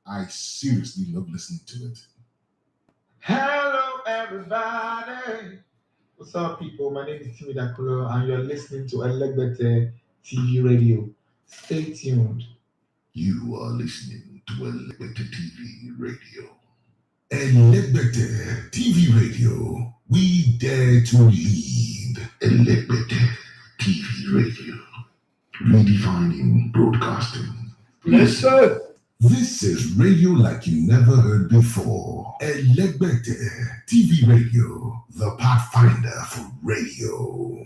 I seriously love listening to it. Hello, everybody. What's up, people? My name is Timmy Dakulo, and you're listening to Elegbete TV Radio. Stay tuned. You are listening to Elegbete TV Radio. Elegbete TV Radio. We dare to lead. Elegbete TV Radio. Redefining broadcasting. Yes, sir. This is radio like you never heard before. Elegbete TV Radio, the pathfinder for radio.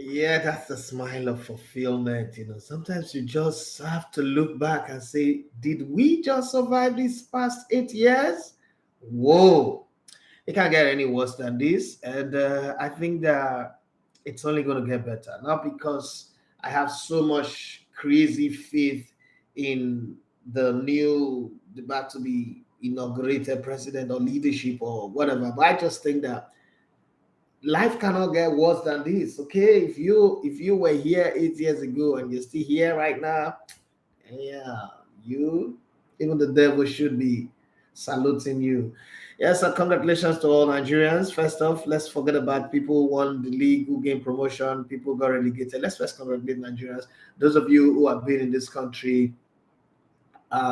Yeah, that's the smile of fulfillment. Sometimes you just have to look back and say, did we just survive these past 8 years? Whoa, it can't get any worse than this. And I think that it's only going to get better. Not because I have so much crazy faith in the about to be inaugurated president or leadership or whatever, but I just think that life cannot get worse than this. Okay, if you were here 8 years ago and you're still here right now, yeah, you even the devil should be saluting you. Yes, so congratulations to all Nigerians. First off, let's forget about people who won the league, who gained promotion, people who got relegated. Let's first congratulate Nigerians. Those of you who have been in this country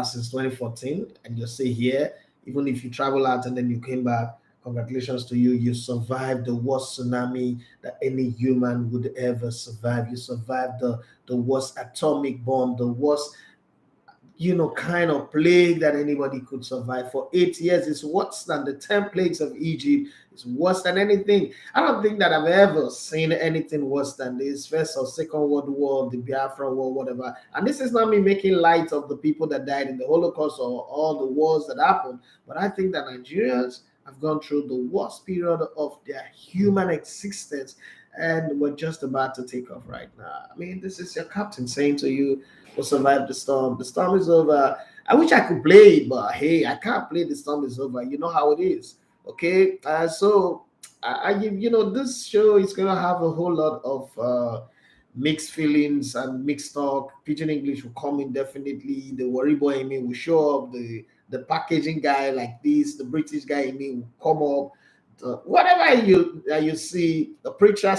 since 2014 and you're still here, even if you travel out and then you came back, congratulations to you. You survived the worst tsunami that any human would ever survive. You survived the worst atomic bomb, the worst kind of plague that anybody could survive. For 8 years, it's worse than the 10 plagues of Egypt. It's worse than anything. I don't think that I've ever seen anything worse than this. First or Second World War, the Biafra War, whatever. And this is not me making light of the people that died in the Holocaust or all the wars that happened. But I think that Nigerians have gone through the worst period of their human existence. And we're just about to take off right now. I mean, this is your captain saying to you, we'll survive the storm. The storm is over. I wish I could play it, but hey, I can't play. The storm is over. You know how it is. Okay. So this show is going to have a whole lot of mixed feelings and mixed talk. Pidgin English will come in definitely. The worry boy in me will show up. The packaging guy like this, the British guy in me will come up. Whatever you see, the preacher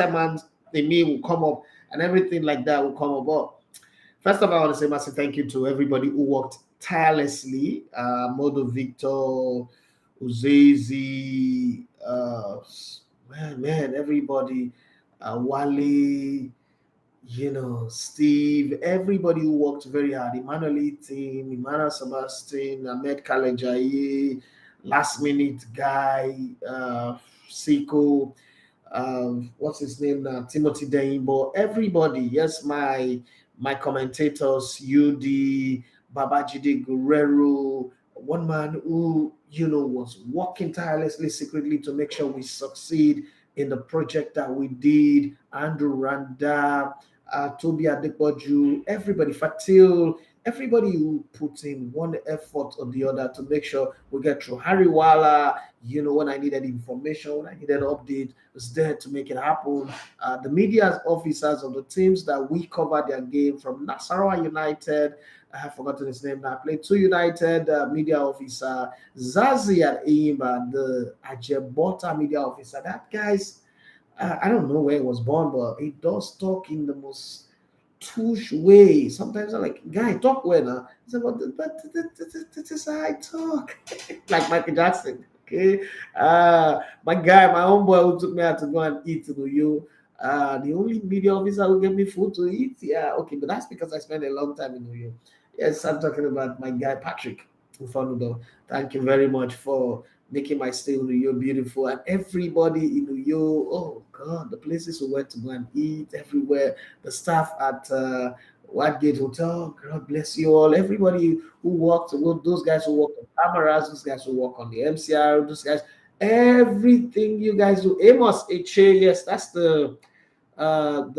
man in me will come up, and everything like that will come about. First of all, I want to say massive thank you to everybody who worked tirelessly. Modo Victor, Uzezi, everybody, Wale, Steve, everybody who worked very hard. Emmanuel team, Emmanuel Sebastian, Ahmed Kalejaye, last minute guy, Siko, what's his name now? Timothy Daimbo, everybody. Yes, my commentators, UD, Babajide Guerrero, one man who was working tirelessly secretly to make sure we succeed in the project that we did. Andrew Randa, Toby Adepoju, everybody, Fatil, everybody who put in one effort or the other to make sure we get through. Harry Wala, when I needed information, when I needed update, was there to make it happen. The media officers of the teams that we covered their game, from Nasarawa United, I have forgotten his name now, played 2 United media officer, Zazi at Eimba, the Ajebota media officer. That guy's, I don't know where he was born, but he does talk in the most touche way. Sometimes I'm like, guy, talk well now. He said, but this is how I talk. Like Michael Jackson. Okay. My guy, my homeboy who took me out to go and eat to you. The only media officer who gave me food to eat. Yeah, okay, but that's because I spent a long time in New York. Yes, I'm talking about my guy Patrick Ufanudo. Thank you very much for making my stay in Uyo beautiful. And everybody in Uyo, oh God, the places we went to go and eat everywhere, the staff at Whitegate Hotel, God bless you all. Everybody who worked, those guys who work on cameras, those guys who work on the MCR, those guys, everything you guys do. Amos Eche, yes, that's the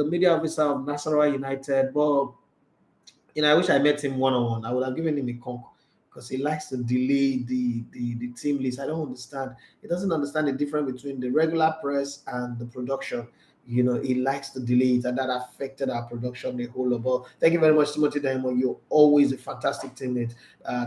media officer of Nasarawa United. But I wish I met him one on one. I would have given him a conk because he likes to delay the team list. I don't understand. He doesn't understand the difference between the regular press and the production. He likes to delay it, and that affected our production the whole lot. But thank you very much, Timothy Diamond. You're always a fantastic teammate.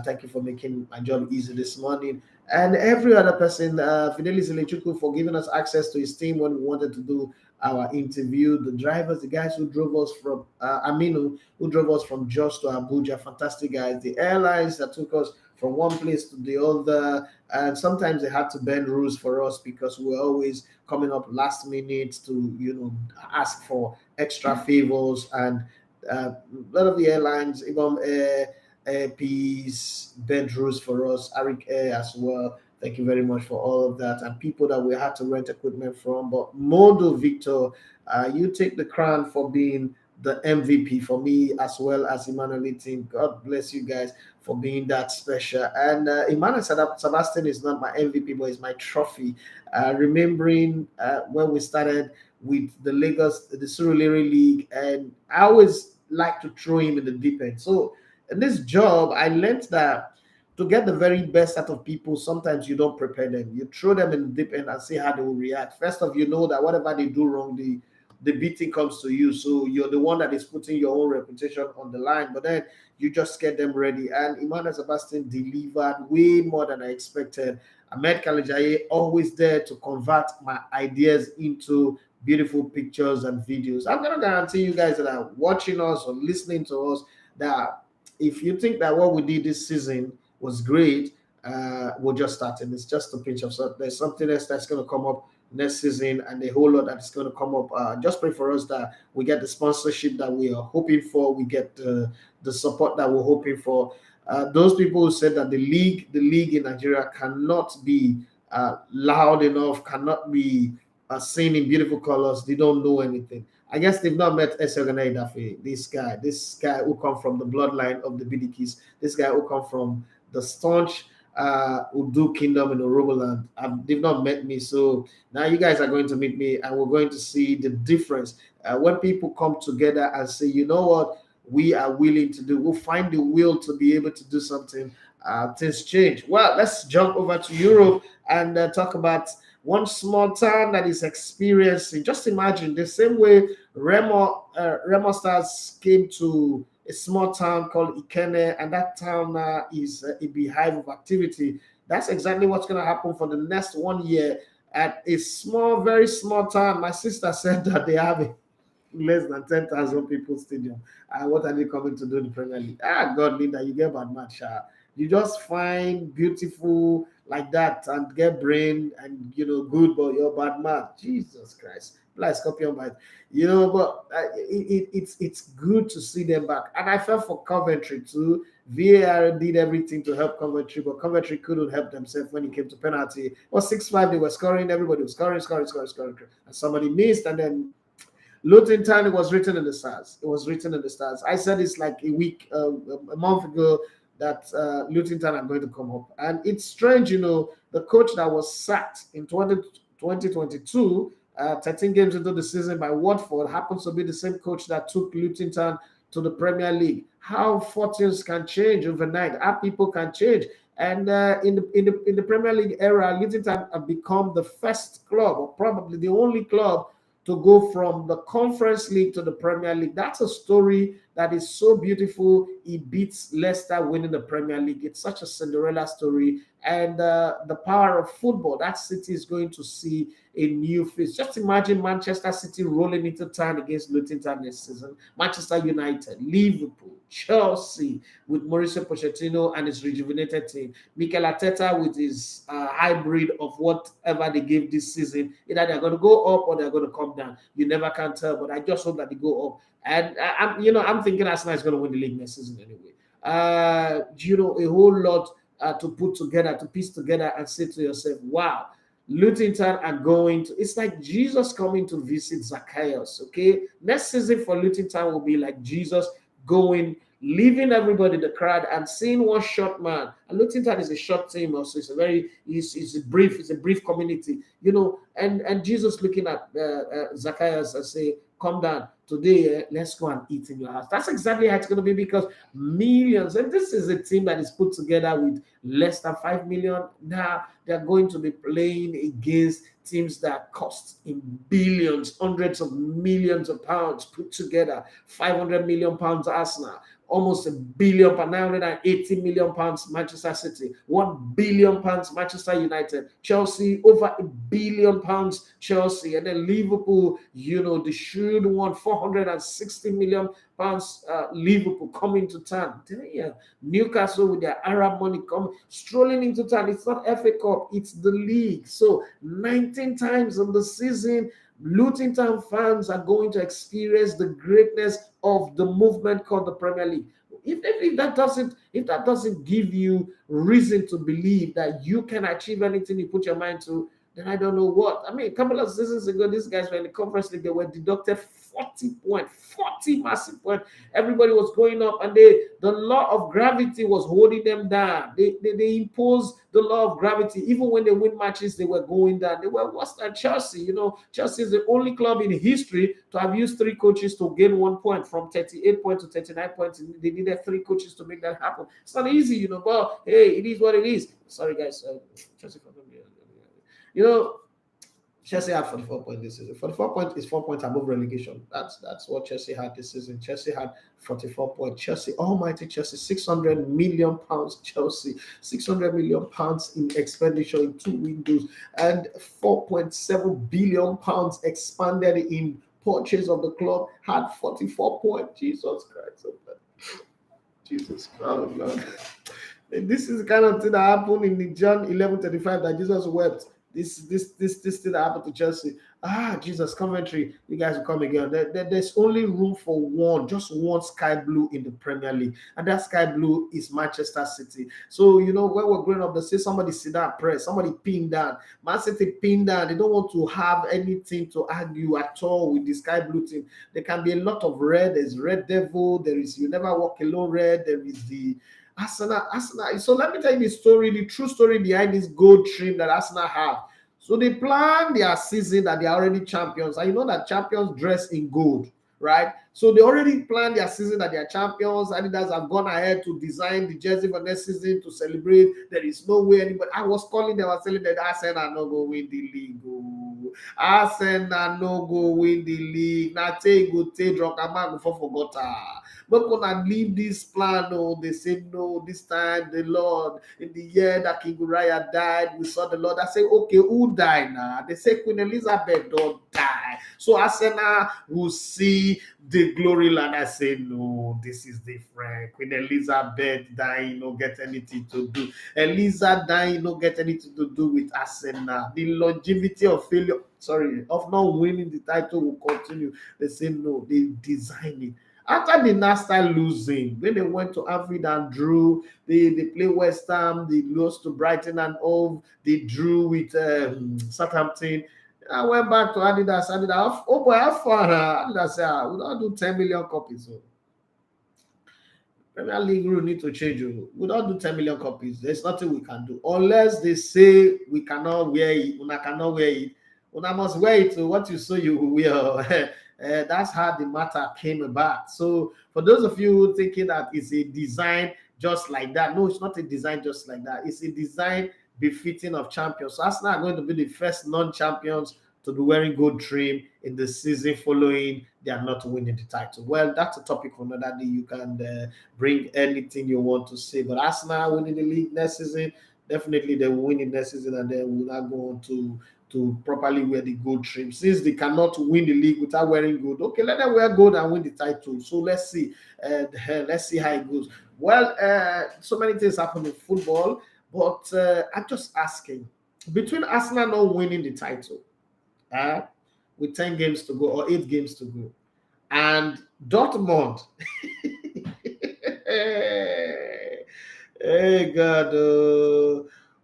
Thank you for making my job easy this morning. And every other person, Fidelis Elechuku, for giving us access to his team when we wanted to do our interview. The drivers, the guys who drove us from Aminu, who drove us from Jos to Abuja, fantastic guys. The airlines that took us from one place to the other, and sometimes they had to bend rules for us because we were always coming up last minute to ask for extra favors, and a lot of the airlines, even Peace, bent rules for us, Arik Air as well. Thank you very much for all of that, and people that we had to rent equipment from. But Modo Victor, you take the crown for being the MVP for me as well as Emmanuel team. God bless you guys for being that special. And Emmanuel Sebastian is not my MVP, but it's my trophy. Remembering when we started with the Surulere League, and I always like to throw him in the deep end. So in this job, I learned that to get the very best out of people, sometimes you don't prepare them. You throw them in the deep end and see how they will react. First off, that whatever they do wrong, the beating comes to you. So you're the one that is putting your own reputation on the line. But then you just get them ready. And Emmanuel Sebastian delivered way more than I expected. Ahmed Kalijaye always there to convert my ideas into beautiful pictures and videos. I'm going to guarantee you guys that are watching us or listening to us that if you think that what we did this season was great, we're just starting. It's just a pinch of salt. There's something else that's going to come up next season, and a whole lot that's going to come up. Just pray for us that we get the sponsorship that we are hoping for. We get the support that we're hoping for. Those people who said that the league in Nigeria cannot be loud enough, cannot be seen in beautiful colors, they don't know anything. I guess they've not met Esogane Dafe, this guy who come from the bloodline of the Bidikis, this guy who come from the staunch Udu Kingdom in Oroboland. They've not met me, so now you guys are going to meet me, and we're going to see the difference when people come together and say, you know what, we are willing to do. We'll find the will to be able to do something. Things change. Well, let's jump over to Europe and talk about one small town that is experiencing. Just imagine the same way Remo Stars came to a small town called Ikene, and that town is a beehive of activity. That's exactly what's going to happen for the next 1 year at a small, very small town. My sister said that they have less than 10,000 people stadium. What are they coming to do in the Premier League? God, Linda, you get bad match. You just find beautiful like that and get brain and good, but you're bad man. Jesus Christ, like scorpion bite. But it's good to see them back. And I felt for Coventry too. VAR did everything to help Coventry, but Coventry couldn't help themselves when it came to penalty. It was 6-5. They were scoring. Everybody was scoring, and somebody missed, and then Luton Town, it was written in the stars. It was written in the stars. I said it's like a month ago that Luton Town are going to come up. And it's strange, the coach that was sacked in 2022, 13 games into the season by Watford, happens to be the same coach that took Luton Town to the Premier League. How fortunes can change overnight, how people can change. And in the Premier League era, Luton Town have become the first club, or probably the only club, to go from the Conference League to the Premier League. That's a story that is so beautiful. He beats Leicester winning the Premier League. It's such a Cinderella story. And the power of football, that city is going to see a new face. Just imagine Manchester City rolling into town against Luton Town this season. Manchester United, Liverpool, Chelsea with Mauricio Pochettino and his rejuvenated team. Mikel Arteta with his hybrid of whatever they gave this season. Either they're going to go up or they're going to come down. You never can tell, but I just hope that they go up. And I'm thinking Arsenal is going to win the league next season anyway. A whole lot to put together, to piece together, and say to yourself, wow, Luton Town are going to, it's like Jesus coming to visit Zacchaeus. Okay, next season for Luton Town will be like Jesus going, leaving everybody, the crowd, and seeing one short man. And Luton Town is a short team also. It's a brief community, and Jesus looking at Zacchaeus and say, come down today, let's go and eat in your house. That's exactly how it's going to be, because millions, and this is a team that is put together with less than 5 million. Now they're going to be playing against teams that cost in billions, hundreds of millions of pounds put together. 500 million pounds Arsenal, almost £1 billion, 980 million pounds Manchester City, £1 billion Manchester United, Chelsea over £1 billion Chelsea, and then Liverpool, the shrewd one, 460 million pounds Liverpool coming to town. Yeah. Newcastle with their Arab money come strolling into town. It's not FA Cup, it's the league. So 19 times in the season, Luton Town fans are going to experience the greatness of the movement called the Premier League. If that doesn't give you reason to believe that you can achieve anything you put your mind to, then I don't know what. I mean, a couple of seasons ago, these guys were in the Conference League. They were deducted 40 points, 40 massive points. Everybody was going up, and the law of gravity was holding them down. They imposed the law of gravity. Even when they win matches, they were going down. They were worse than Chelsea. Chelsea is the only club in history to have used 3 coaches to gain 1 point, from 38 points to 39 points. They needed 3 coaches to make that happen. It's not easy, but hey, it is what it is. Sorry, guys. Chelsea for Chelsea had 44 points this season. 44 points is 4 points above relegation. That's what Chelsea had this season. Chelsea had 44 points. Chelsea, almighty Chelsea, 600 million pounds. Chelsea, 600 million pounds in expenditure in 2 windows, and 4.7 billion pounds expanded in purchase of the club. Had 44 points. Jesus Christ, Jesus Christ, Lord. This is the kind of thing that happened in John 11:35 that Jesus wept. This thing that happened to Chelsea. Jesus, Coventry, you guys will come again. There's only room for just one sky blue in the Premier League, and that sky blue is Manchester City. So when we're growing up, they say somebody sit down, press, somebody pin down. Man City pin down. They don't want to have anything to argue at all with the sky blue team. There can be a lot of red. There's Red Devil. There is You Never Walk Alone red. There is the Arsenal. So let me tell you the true story behind this gold trim that Arsenal have. So they plan their season that they are already champions. And you know that champions dress in gold, right? So they already planned their season that they are champions. Adidas have gone ahead to design the jersey for next season to celebrate. There is no way anybody. I was calling them, I was telling them that Arsenal no go win the league. Arsenal no go win the league. Now take drunk among before forgot. But when I leave this plan, they say no, this time the Lord, in the year that King Uriah died, we saw the Lord. I say, okay, who died now? They say Queen Elizabeth don't die. So Arsenal will see the glory land. I say, no, this is different. Queen Elizabeth dying, no get anything to do. Eliza dying, no get anything to do with Arsenal. The longevity of failure, of not winning the title will continue. They say, no, they design it. After the Nasta losing, when they went to Anfield and drew, they play West Ham, they lost to Brighton and Hove, they drew with Southampton. I went back to Adidas. Oh boy, how far? Adidas said, we don't do 10 million copies. So. Premier League rule need to change. We don't do 10 million copies. There's nothing we can do. Unless they say we cannot wear it, Una cannot wear it. Una must wear it. So what you saw, you will wear. That's how the matter came about. So for those of you thinking that it's a design just like that, no, it's not a design just like that. It's a design befitting of champions. So Arsenal are going to be the first non-champions to be wearing gold trim in the season following they are not winning the title. Well, that's a topic for another day. You can bring anything you want to say. But Arsenal winning the league next season, definitely they will win it next season, and then we'll not go on to properly wear the gold trim. Since they cannot win the league without wearing gold, okay, let them wear gold and win the title. So let's see. Let's see how it goes. Well, so many things happen in football, but I'm just asking, between Arsenal not winning the title with 10 games to go or 8 games to go, and Dortmund Hey God,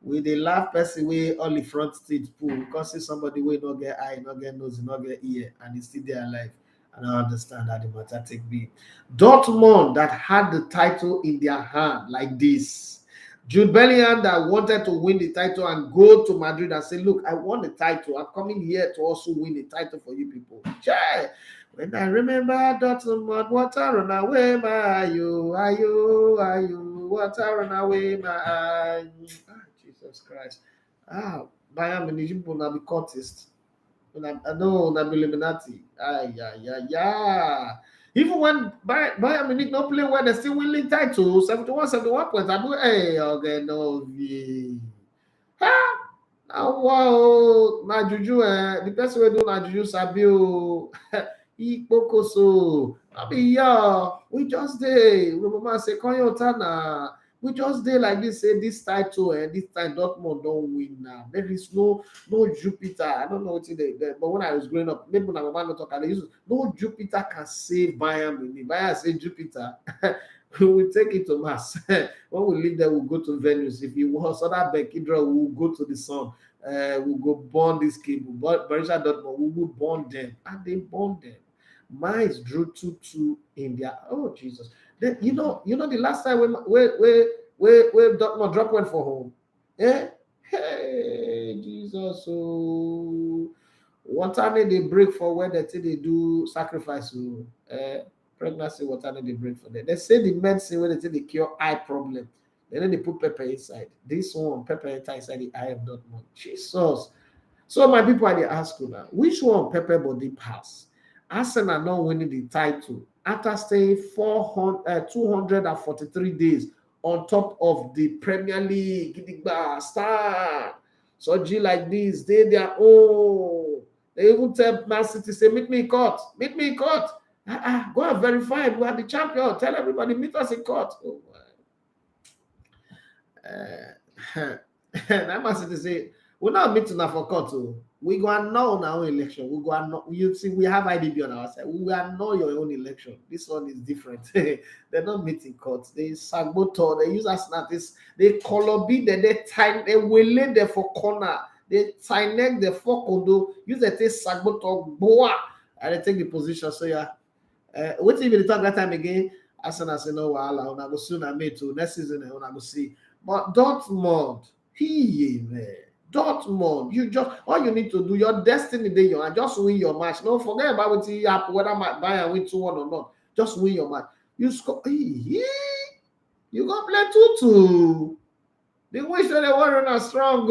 with the laugh person way all the front teeth pull because see somebody way not get eye, not get nose, not get ear, and he's still there alive. And I understand how the matter take me. Dortmund that had the title in their hand like this. Jude Bellingham that wanted to win the title and go to Madrid and say, look, I won the title. I'm coming here to also win the title for you people. Chai. When I remember Dortmund, water run away my you, water run away my eye. Jesus Christ. Bayern Munich people na be cultist. I know na be Illuminati. Even when Bayern Munich not play well, they still winning title. 71 points. I do okay, no. Wow, na juju the person we do na juju sabi o. Ikpokoso. I mean, yeah, we just did. We mama say, Konyotana. We just did like this. Say this title and this time Dortmund don't win now. There is no Jupiter. I don't know what it is. But when I was growing up, maybe my mama not talk. No Jupiter can save Bayern Munich. Bayern say Jupiter. We will take it to Mars. When we leave there, we'll go to Venus. If you want other Bekidra, we'll go to the sun. We'll go burn this cable. But Borussia Dortmund, we will burn them. And they burn them. Mainz drew 2-2 in their Jesus. Then, you know the last time where Dortmund dropped one for home. Hey Jesus, so what time they break for where they do sacrifice? Pregnancy, what time they break for them? They say the medicine where they cure eye problem. Then they put pepper inside. This one pepper inside the eye of Dortmund. Jesus. So my people are they ask you now, which one pepper body pass? Arsenal now winning the title after staying 243 days on top of the Premier League. Star. So G like this, they their own. They even tell Man City, say, meet me in court. Go and verify. We are the champion. Tell everybody, meet us in court. Oh, that Man City say, we're not meeting now for court. We go and know our own election. We go and know. You see, we have IDB on our side. We go know your own election. This one is different. They're not meeting courts. They saboteur. They use us not this. They color beat. They time. They will lay there for corner. They sign the for condo. Use the taste saboteur. Boa. And they take the position. So yeah. What if you talk that time again? Arsenal say no. I'll go soon. I made to next season. I'll go see. But Dortmund, man. Dortmund, you just all you need to do, your destiny there, you and just win your match. Don't forget about what you have, whether Bayern win 2-1 or not. Just win your match. You score, you go play 2-2. They wish that they weren't as strong.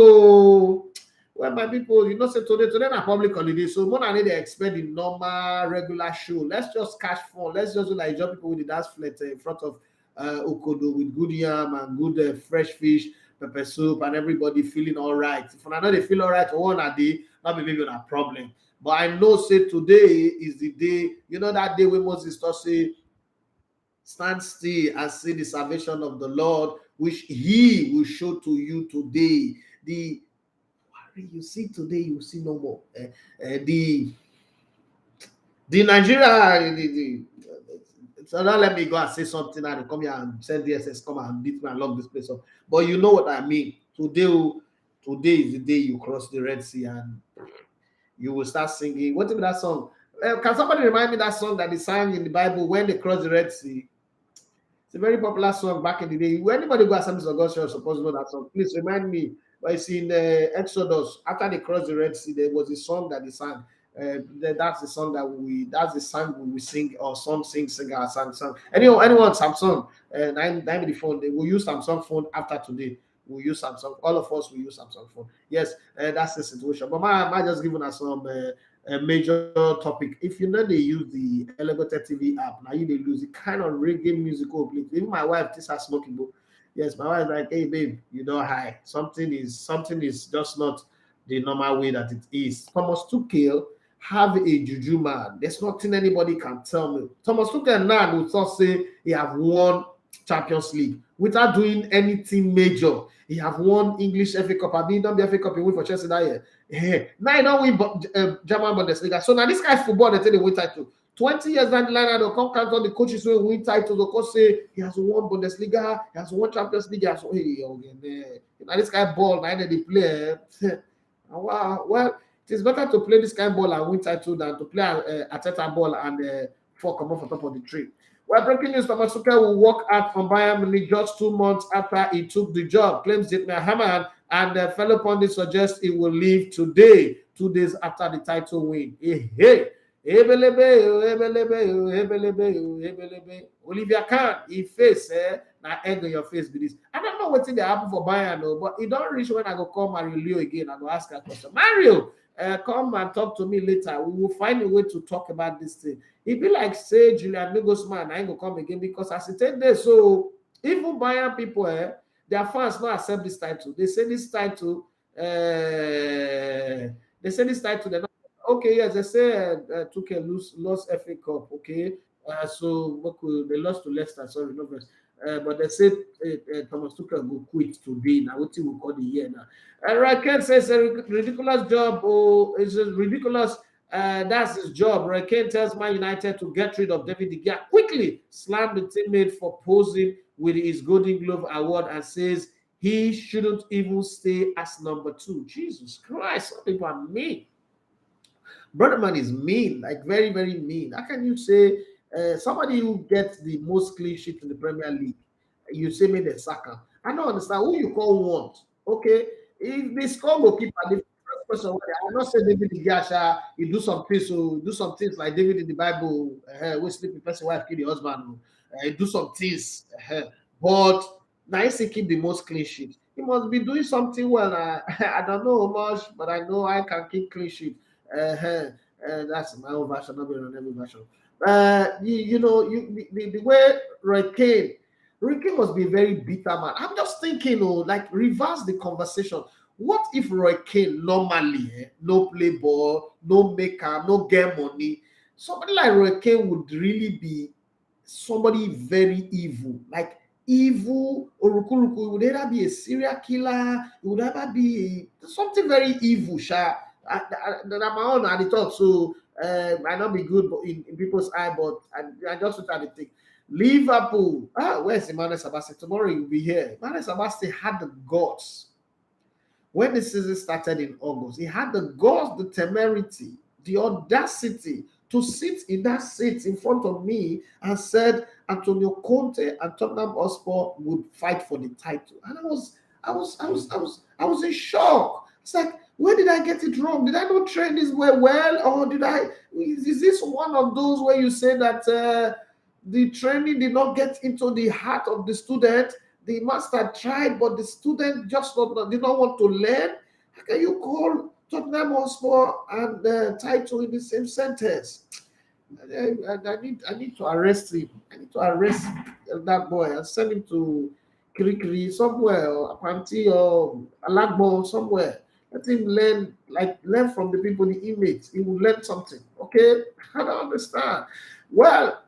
Well, my people, you know, say today na public holiday, so more than they expect the normal regular show. Let's just catch fun. Let's just do like job people with the dance flat in front of Okodo with good yam and good fresh fish. Pepper soup and everybody feeling all right. If I know they feel all right for one a day, not be maybe a problem. But I know say today is the day, you know that day when Moses say, stand still and see the salvation of the Lord, which he will show to you today. The you see today, you see no more. The Nigeria, so don't let me go and say something and come here and send DSS come and beat me and lock this place up. But you know what I mean. Today is the day you cross the Red Sea and you will start singing. What is that song? Can somebody remind me that song that they sang in the Bible when they crossed the Red Sea? It's a very popular song back in the day. When anybody go Assemblies of God Church, supposed to know that song. Please remind me. But it's in the Exodus. After they crossed the Red Sea, there was a song that they sang. That's the song that's the song we sing or song singer song. Anyone Samsung, 9 the phone, they will use Samsung phone after today. We'll use Samsung, all of us will use Samsung phone. Yes, that's the situation. But I just giving us some a major topic. If you know they use the Elevator TV app, now you they lose the kind of reggae musical play. Even my wife, this has smoking book. Yes, my wife like, hey babe, you know, hi. Something is just not the normal way that it is. Thomas Tuchel have a juju man. There's nothing anybody can tell me. Thomas Tuchel now will just say he have won Champions League without doing anything major. He have won English FA Cup. I mean, don't be FA Cup. He win for Chelsea that year. Now he don't win German Bundesliga. So now this guy football they tell they win title. 20 years down the line, they'll come count on the coaches who win titles. They'll come say he has won Bundesliga, he has won Champions League. He has won, this guy ball, now they play. Wow, well, it is better to play this kind of ball and win title than to play Ateta ball and fall come off on top of the tree. Well, breaking news: Thomas Tuchel will walk out from Bayern Munich just 2 months after he took the job. Claims Dietmar Hamann and fellow pundits suggest he will leave today, 2 days after the title win. Hey. Olivia Kahn, he face now egg on your face with this. I don't know what's in the happen for Bayern, though, but it don't reach when I go call Mario Leo again. I go ask a question. Mario, come and talk to me later. We will find a way to talk about this thing. It be like say Julian Nagelsmann, I ain't gonna come again because as it take there, so even Bayern people, their fans not accept this title. They say this title, they're not. Okay, yes, they say Tuchel lost FA Cup. Okay, so they lost to Leicester. Sorry, no verse. But they said Thomas Tuchel will quit today. Now, what we call the year now. And Raquel says a ridiculous job. Oh, it's a ridiculous. That's his job. Raquel tells Man United to get rid of David De Gea quickly. Slammed the teammate for posing with his Golden Glove award and says he shouldn't even stay as number 2. Jesus Christ, some people are mean. Brother man is mean, like very, very mean. How can you say somebody who gets the most clean sheet in the Premier League, you say me the Saka? I don't understand who you call want. Okay, if the score goalkeeper, the first person, I'm not saying David De Gea, he do some things like David in the Bible, we sleep with person wife kill the husband, he do some things, but now he keep the most clean sheet. He must be doing something well. I don't know how much, but I know I can keep clean sheet. That's my own version, not on every version. The way Roy Keane must be a very bitter man. I'm just thinking, like reverse the conversation. What if Roy Keane normally no play ball, no maker, no get money? Somebody like Roy Keane would really be somebody very evil, like evil Orukuruku. It would either be a serial killer, it would either be something very evil, I'm my own at the top, so might not be good in people's eye, but I just look at the thing. Liverpool, where's Emmanuel Sebastian? Tomorrow you'll be here. Emmanuel Sebastian had the guts when the season started in August. He had the guts, the temerity, the audacity to sit in that seat in front of me and said Antonio Conte and Tottenham Hotspur would fight for the title, and I was in shock. It's like, where did I get it wrong? Did I not train this way well? Or is this one of those where you say that the training did not get into the heart of the student? The master tried, but the student just did not want to learn? How can you call Tottenham Hotspur and title in the same sentence? I need to arrest him. I need to arrest that boy and send him to Kirikiri somewhere, or Apanti or Alagbo somewhere. Let him learn from the people, the inmates. He will learn something. Okay? I don't understand. Well,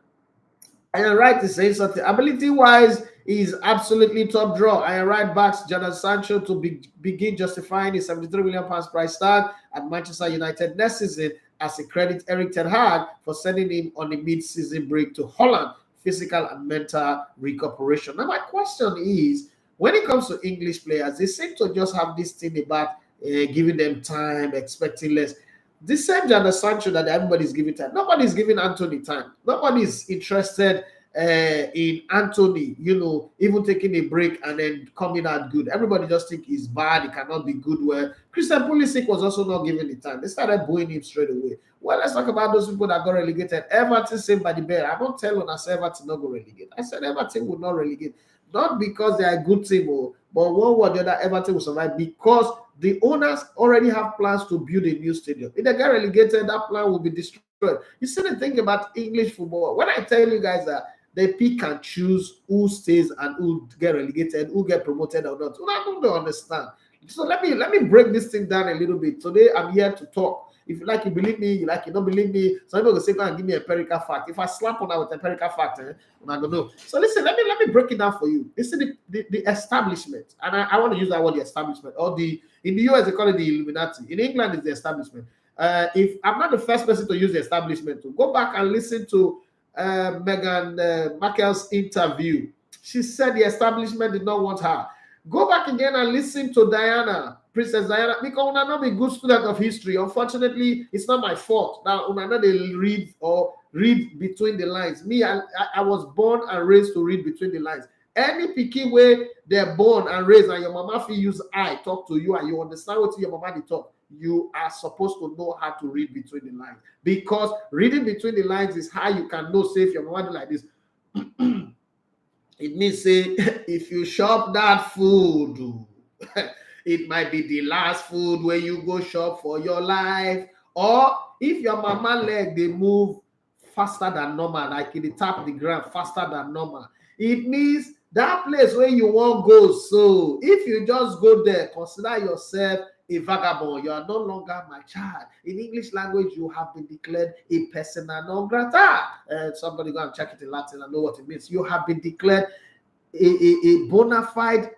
I am right to say something. Ability-wise, he's absolutely top draw. I am right backs Jadon Sancho to begin justifying his £73 million price tag at Manchester United next season, as he credits Erik ten Hag for sending him on the mid-season break to Holland, physical and mental recuperation. Now, my question is, when it comes to English players, they seem to just have this thing about giving them time, expecting less. The same Jadon Sancho that everybody's giving time. Nobody's giving Anthony time. Nobody's interested in Anthony, even taking a break and then coming out good. Everybody just think he's bad. He cannot be good. Well, Christian Pulisic was also not given the time. They started booing him straight away. Well, let's talk about those people that got relegated. Everton saved by the bell. I don't tell us Everton not go relegate. I said Everton would not relegate. Not because they are a good team, but one way or the other, Everton will survive because the owners already have plans to build a new stadium. If they get relegated, that plan will be destroyed. You see the thing about English football. When I tell you guys that they pick and choose who stays and who get relegated, who get promoted or not, I don't understand. So let me break this thing down a little bit. Today I'm here to talk. If you like, you believe me. You like, you don't believe me. Some people will say, go and give me a empirical fact. If I slap on that with empirical fact, I'm not gonna know. So listen, let me break it down for you. This is the establishment, and I want to use that word, the establishment, or in the US they call it the Illuminati. In England, it's the establishment. If I'm not the first person to use the establishment, to go back and listen to Meghan Markle's interview. She said the establishment did not want her. Go back again and listen to Diana, Princess Diana, because I'm not a good student of history. Unfortunately, it's not my fault. Now, I'm not read between the lines. Me, I was born and raised to read between the lines. Any picky way they're born and raised, and your mama feel use I talk to you, and you understand what your mama they talk, you are supposed to know how to read between the lines. Because reading between the lines is how you can know, say, if your mama do like this, it means say if you shop that food, it might be the last food where you go shop for your life. Or if your mama leg they move faster than normal, like they tap the ground faster than normal, it means that place where you won't go. So if you just go there, consider yourself a vagabond. You are no longer my child. In English language, you have been declared a persona non grata. Somebody go and check it in Latin and know what it means. You have been declared a bona fide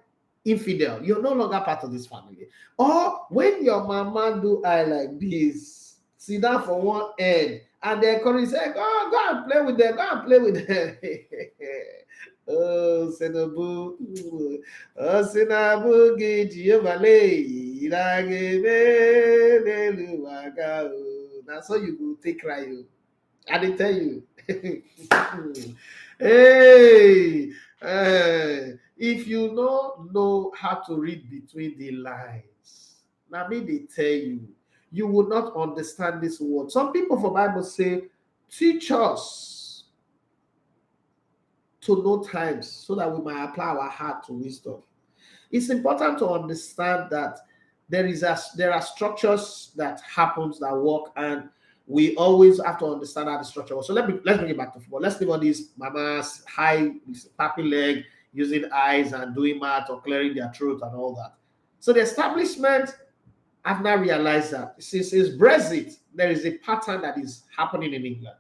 infidel. You're no longer part of this family. Or when your mama do I like this, sit down for one end, and they encourage, say, go and play with them, go and play with them. Oh, Senabu, oh, Senabu, that's how you go take cry. I didn't tell you. Hey, if you don't know how to read between the lines, now me they tell you, you will not understand this word. Some people for Bible say, teach us to know times so that we might apply our heart to wisdom. It's important to understand that there are structures that happens that work, and we always have to understand how the structure works. So let's bring it back to football. Let's leave all these mamas high tapping leg, using eyes and doing math or clearing their throat and all that. So the establishment have now realized that since Brexit, there is a pattern that is happening in England.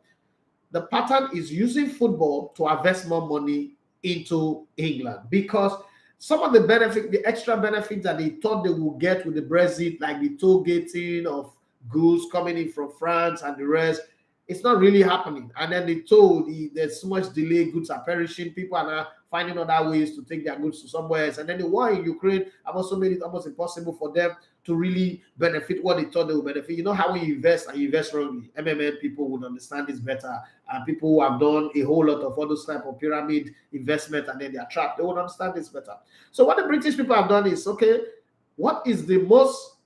The pattern is using football to invest more money into England, because some of the extra benefits that they thought they would get with the Brexit, like the toll gating of goods coming in from France and the rest, it's not really happening. And then they told there's so much delay, goods are perishing, people are now finding other ways to take their goods to somewhere else. And then the war in Ukraine have also made it almost impossible for them to really benefit what they thought they would benefit. You know how when you invest and you invest wrongly, MMM people would understand this better. And people who have done a whole lot of all those type of pyramid investment and then they are trapped, they would understand this better. So what the British people have done is, okay, what is the most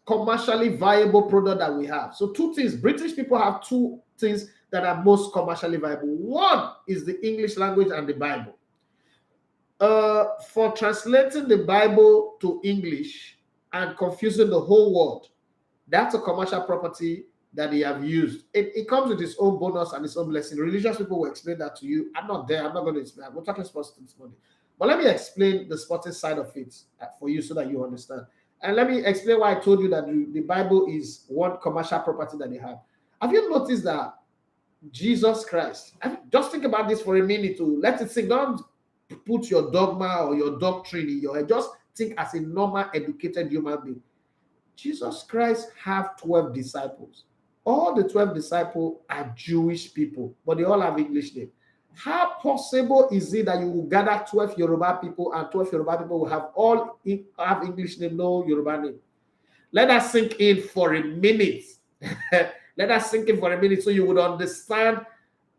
commercially viable product that we have? So two things. British people have two things that are most commercially viable. One is the English language and the Bible. For translating the Bible to English and confusing the whole world, that's a commercial property that they have used. It comes with its own bonus and its own blessing. Religious people will explain that to you. I'm not there. I'm not going to explain. We're talking sports this morning. But let me explain the sporting side of it for you so that you understand. And let me explain why I told you that the Bible is one commercial property that they have. Have you noticed that Jesus Christ, just think about this for a minute to let it sink. Don't put your dogma or your doctrine in your head. Just think as a normal, educated human being. Jesus Christ have 12 disciples. All the 12 disciples are Jewish people, but they all have English names. How possible is it that you will gather 12 Yoruba people and 12 Yoruba people will have English name, no Yoruba name? Let us sink in for a minute. Let us sink in for a minute so you would understand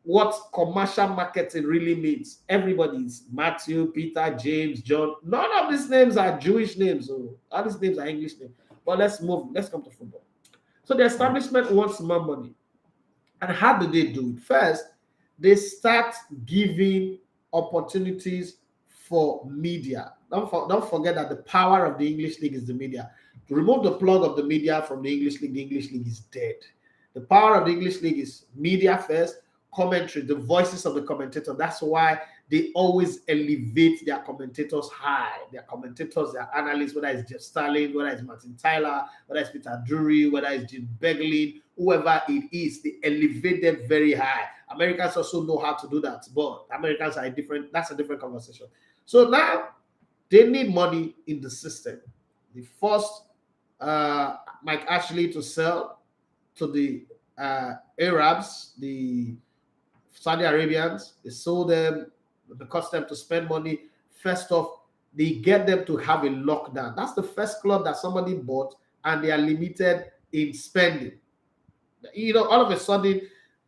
what commercial marketing really means. Everybody's Matthew, Peter, James, John. None of these names are Jewish names. So all these names are English names. But let's move. Let's come to football. So the establishment wants more money. And how do they do it? First, they start giving opportunities for media. Don't forget that the power of the English League is the media. To remove the plug of the media from the English League is dead. The power of the English League is media first, commentary, the voices of the commentator. That's why they always elevate their commentators high. Their commentators, their analysts, whether it's Jeff Starling, whether it's Martin Tyler, whether it's Peter Drury, whether it's Jim Begley, whoever it is, they elevate them very high. Americans also know how to do that, but Americans are that's a different conversation. So now they need money in the system. They forced Mike Ashley to sell. to the Arabs, the Saudi Arabians. They sold them, they cost them to spend money. First off, they get them to have a lockdown. That's the first club that somebody bought, and they are limited in spending. All of a sudden,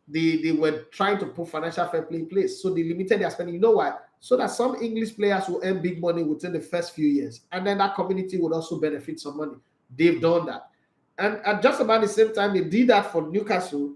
they were trying to put financial fair play in place. So they limited their spending. You know why? So that some English players will earn big money within the first few years. And then that community would also benefit some money. They've done that. And at just about the same time they did that for Newcastle,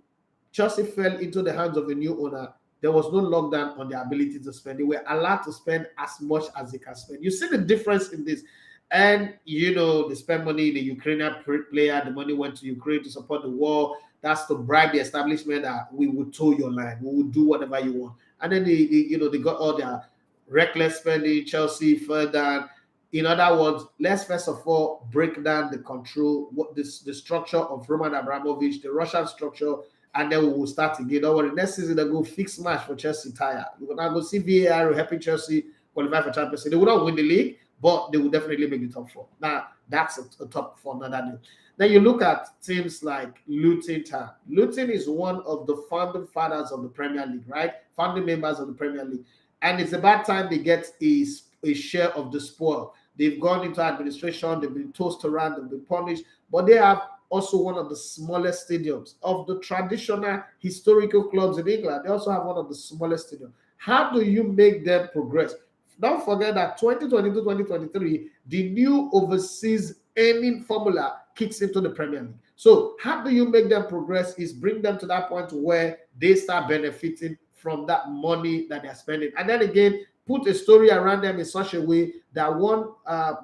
Chelsea fell into the hands of a new owner. There was no lockdown on their ability to spend. They were allowed to spend as much as they can spend. You see the difference in this. And, they spend money. The Ukrainian player, the money went to Ukraine to support the war. That's to bribe the establishment that we will tow your line. We will do whatever you want. And then they got all their reckless spending, Chelsea further. In other words, let's first of all break down the control, the structure of Roman Abramovich, the Russian structure, and then we will start again. Don't worry, next season they'll go fix match for Chelsea tire. You will now go see VAR helping Chelsea qualify for Champions League. They will not win the league, but they will definitely make the top four. Now, that's a top four another day. Then you look at teams like Luton Town. Luton is one of the founding fathers of the Premier League, right? Founding members of the Premier League. And it's about time they get a share of the spoil. They've gone into administration, they've been tossed around, they've been punished, but they have also one of the smallest stadiums of the traditional historical clubs in England. They also have one of the smallest stadiums. How do you make them progress? Don't forget that 2022-2023, the new overseas earning formula kicks into the Premier League. So how do you make them progress is bring them to that point where they start benefiting from that money that they're spending. And then again, put a story around them in such a way that one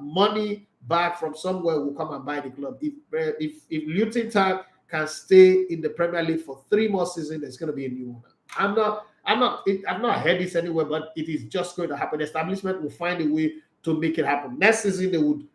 money back from somewhere will come and buy the club. If Luton Town can stay in the Premier League for 3 more seasons, there's going to be a new owner. I've not heard this anywhere, but it is just going to happen. The establishment will find a way to make it happen. Next season they would.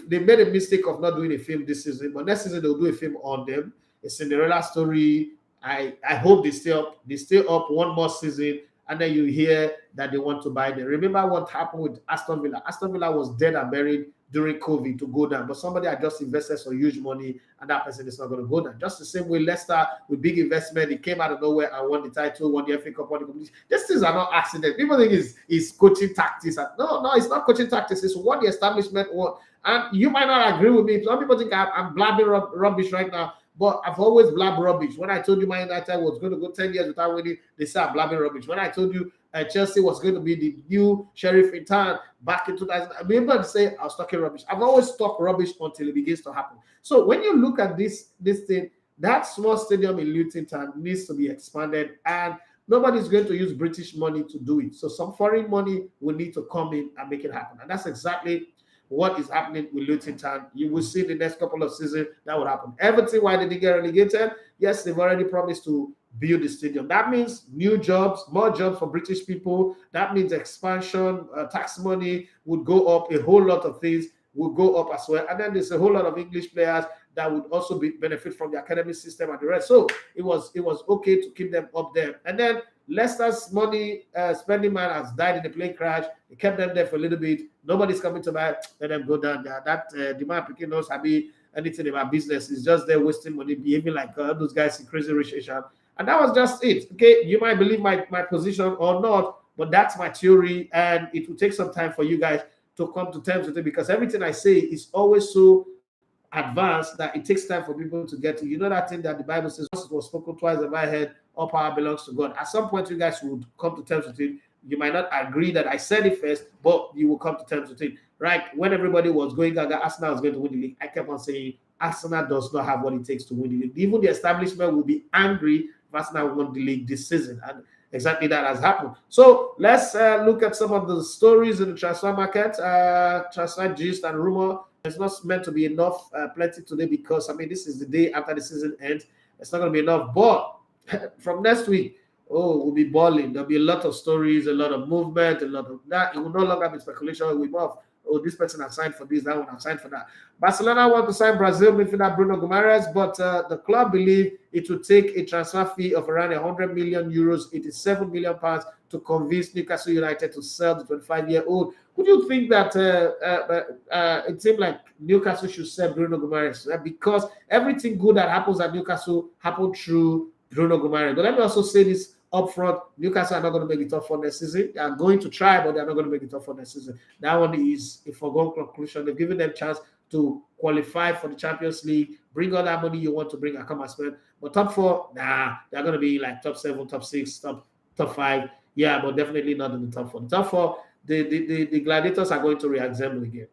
They made a mistake of not doing a film this season, but next season they'll do a film on them. A Cinderella story. I hope they stay up. They stay up 1 more season. And then you hear that they want to buy them. Remember what happened with Aston Villa? Aston Villa was dead and buried during COVID to go down. But somebody had just invested some huge money, and that person is not going to go down. Just the same way Leicester, with big investment, it came out of nowhere and won the title, won the FA Cup, won the competition. These things are not accidents. People think it's coaching tactics. No, it's not coaching tactics. It's what the establishment want. And you might not agree with me. Some people think I'm blabbing rubbish right now. But I've always blabbed rubbish. When I told you Man United was going to go 10 years without winning, they said I'm blabbing rubbish. When I told you Chelsea was going to be the new sheriff in town back in 2000, I remember to say I was talking rubbish. I've always talked rubbish until it begins to happen. So when you look at this thing, that small stadium in Luton Town needs to be expanded, and nobody's going to use British money to do it. So some foreign money will need to come in and make it happen. And that's exactly what is happening with Luton Town. You will see the next couple of seasons that would happen. Everton, why did they get relegated? Yes, they've already promised to build the stadium. That means new jobs, more jobs for British people. That means expansion, tax money would go up. A whole lot of things would go up as well. And then there's a whole lot of English players that would also benefit from the academy system and the rest. So it was okay to keep them up there. And then Leicester's money spending man has died in a plane crash. They kept them there for a little bit. Nobody's coming to buy. Let them go down there. That demand picking knows anything about business. Is just there wasting money, behaving like those guys in Crazy Rich Asian. And that was just it. Okay, you might believe my position or not, but that's my theory, and it will take some time for you guys to come to terms with it, because everything I say is always so advanced that it takes time for people to get to. You know that thing that the Bible says, once it was spoken, twice have I heard, all power belongs to God. At some point, you guys would come to terms with it. You might not agree that I said it first, but you will come to terms with it. Right? When everybody was going, Arsenal was going to win the league, I kept on saying, Arsenal does not have what it takes to win the league. Even the establishment will be angry if Arsenal won the league this season. And exactly that has happened. So let's look at some of the stories in the transfer market, transfer gist and rumor. It's not meant to be enough plenty today, because this is the day after the season ends. It's not going to be enough. But from next week, we'll be balling. There'll be a lot of stories, a lot of movement, a lot of that. It will no longer be speculation. It will be more of oh, this person has signed for this, that one has signed for that. Barcelona want to sign Brazil midfielder Bruno Guimaraes, but the club believe it would take a transfer fee of around 100 million euros, 87 million pounds, to convince Newcastle United to sell the 25-year-old. Would you think that it seemed like Newcastle should sell Bruno Guimaraes because everything good that happens at Newcastle happened through Bruno Guimaraes? But let me also say this up front: Newcastle are not going to make it up for next season. They are going to try, but they are not going to make it up for next season. That one is a foregone conclusion. They've given them a chance to qualify for the Champions League, bring all that money you want to bring and come and spend. But top four, nah, they're going to be like top 7, top 6, top 5. Yeah, but definitely not in the top 4. The top 4, the Gladiators are going to reassemble again.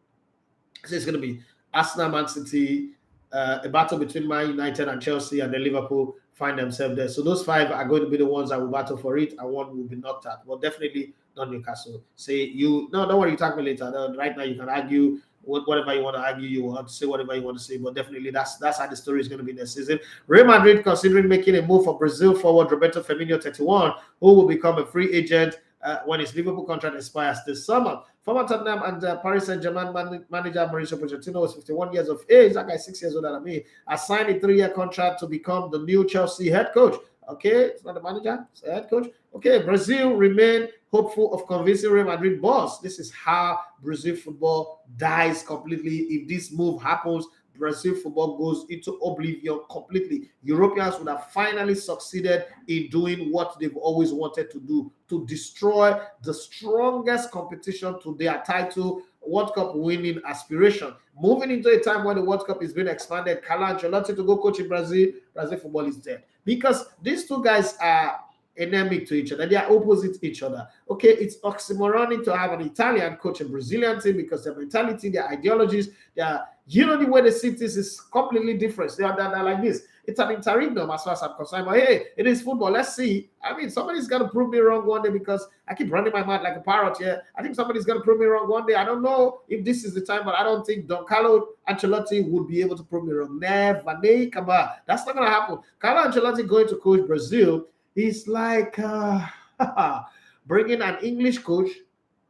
So it's going to be Arsenal, Man City, a battle between Man United and Chelsea, and then Liverpool find themselves there. So those 5 are going to be the ones that will battle for it, and one will be knocked out. But definitely not Newcastle. No, don't worry, you talk me later. No, right now you can argue whatever you want to argue, you want to say whatever you want to say, but definitely that's how the story is going to be this season. Real Madrid considering making a move for Brazil forward Roberto Firmino, 31, who will become a free agent when his Liverpool contract expires this summer. Former Tottenham and Paris St-Germain manager Mauricio Pochettino was 51 years of age. That guy is 6 years older than me. Has signed a 3-year contract to become the new Chelsea head coach. Okay, it's not the manager, it's the head coach. Okay, Brazil remain hopeful of convincing Real Madrid boss. This is how Brazil football dies completely. If this move happens, Brazil football goes into oblivion completely. Europeans would have finally succeeded in doing what they've always wanted to do, to destroy the strongest competition to their title, World Cup winning aspiration. Moving into a time when the World Cup is being expanded, Carlo Ancelotti to go coach in Brazil football is dead. Because these two guys are endemic to each other. They are opposite each other. Okay, it's oxymoronic to have an Italian coach a Brazilian team because their mentality, their ideologies, the way they see this is completely different. They're like this. It's an interregnum as far as I'm concerned. But hey, it is football. Let's see. I mean, somebody's going to prove me wrong one day because I keep running my mouth like a parrot here. I think somebody's going to prove me wrong one day. I don't know if this is the time, but I don't think Carlo Ancelotti would be able to prove me wrong. Never. That's not going to happen. Carlo Ancelotti going to coach Brazil is like bringing an English coach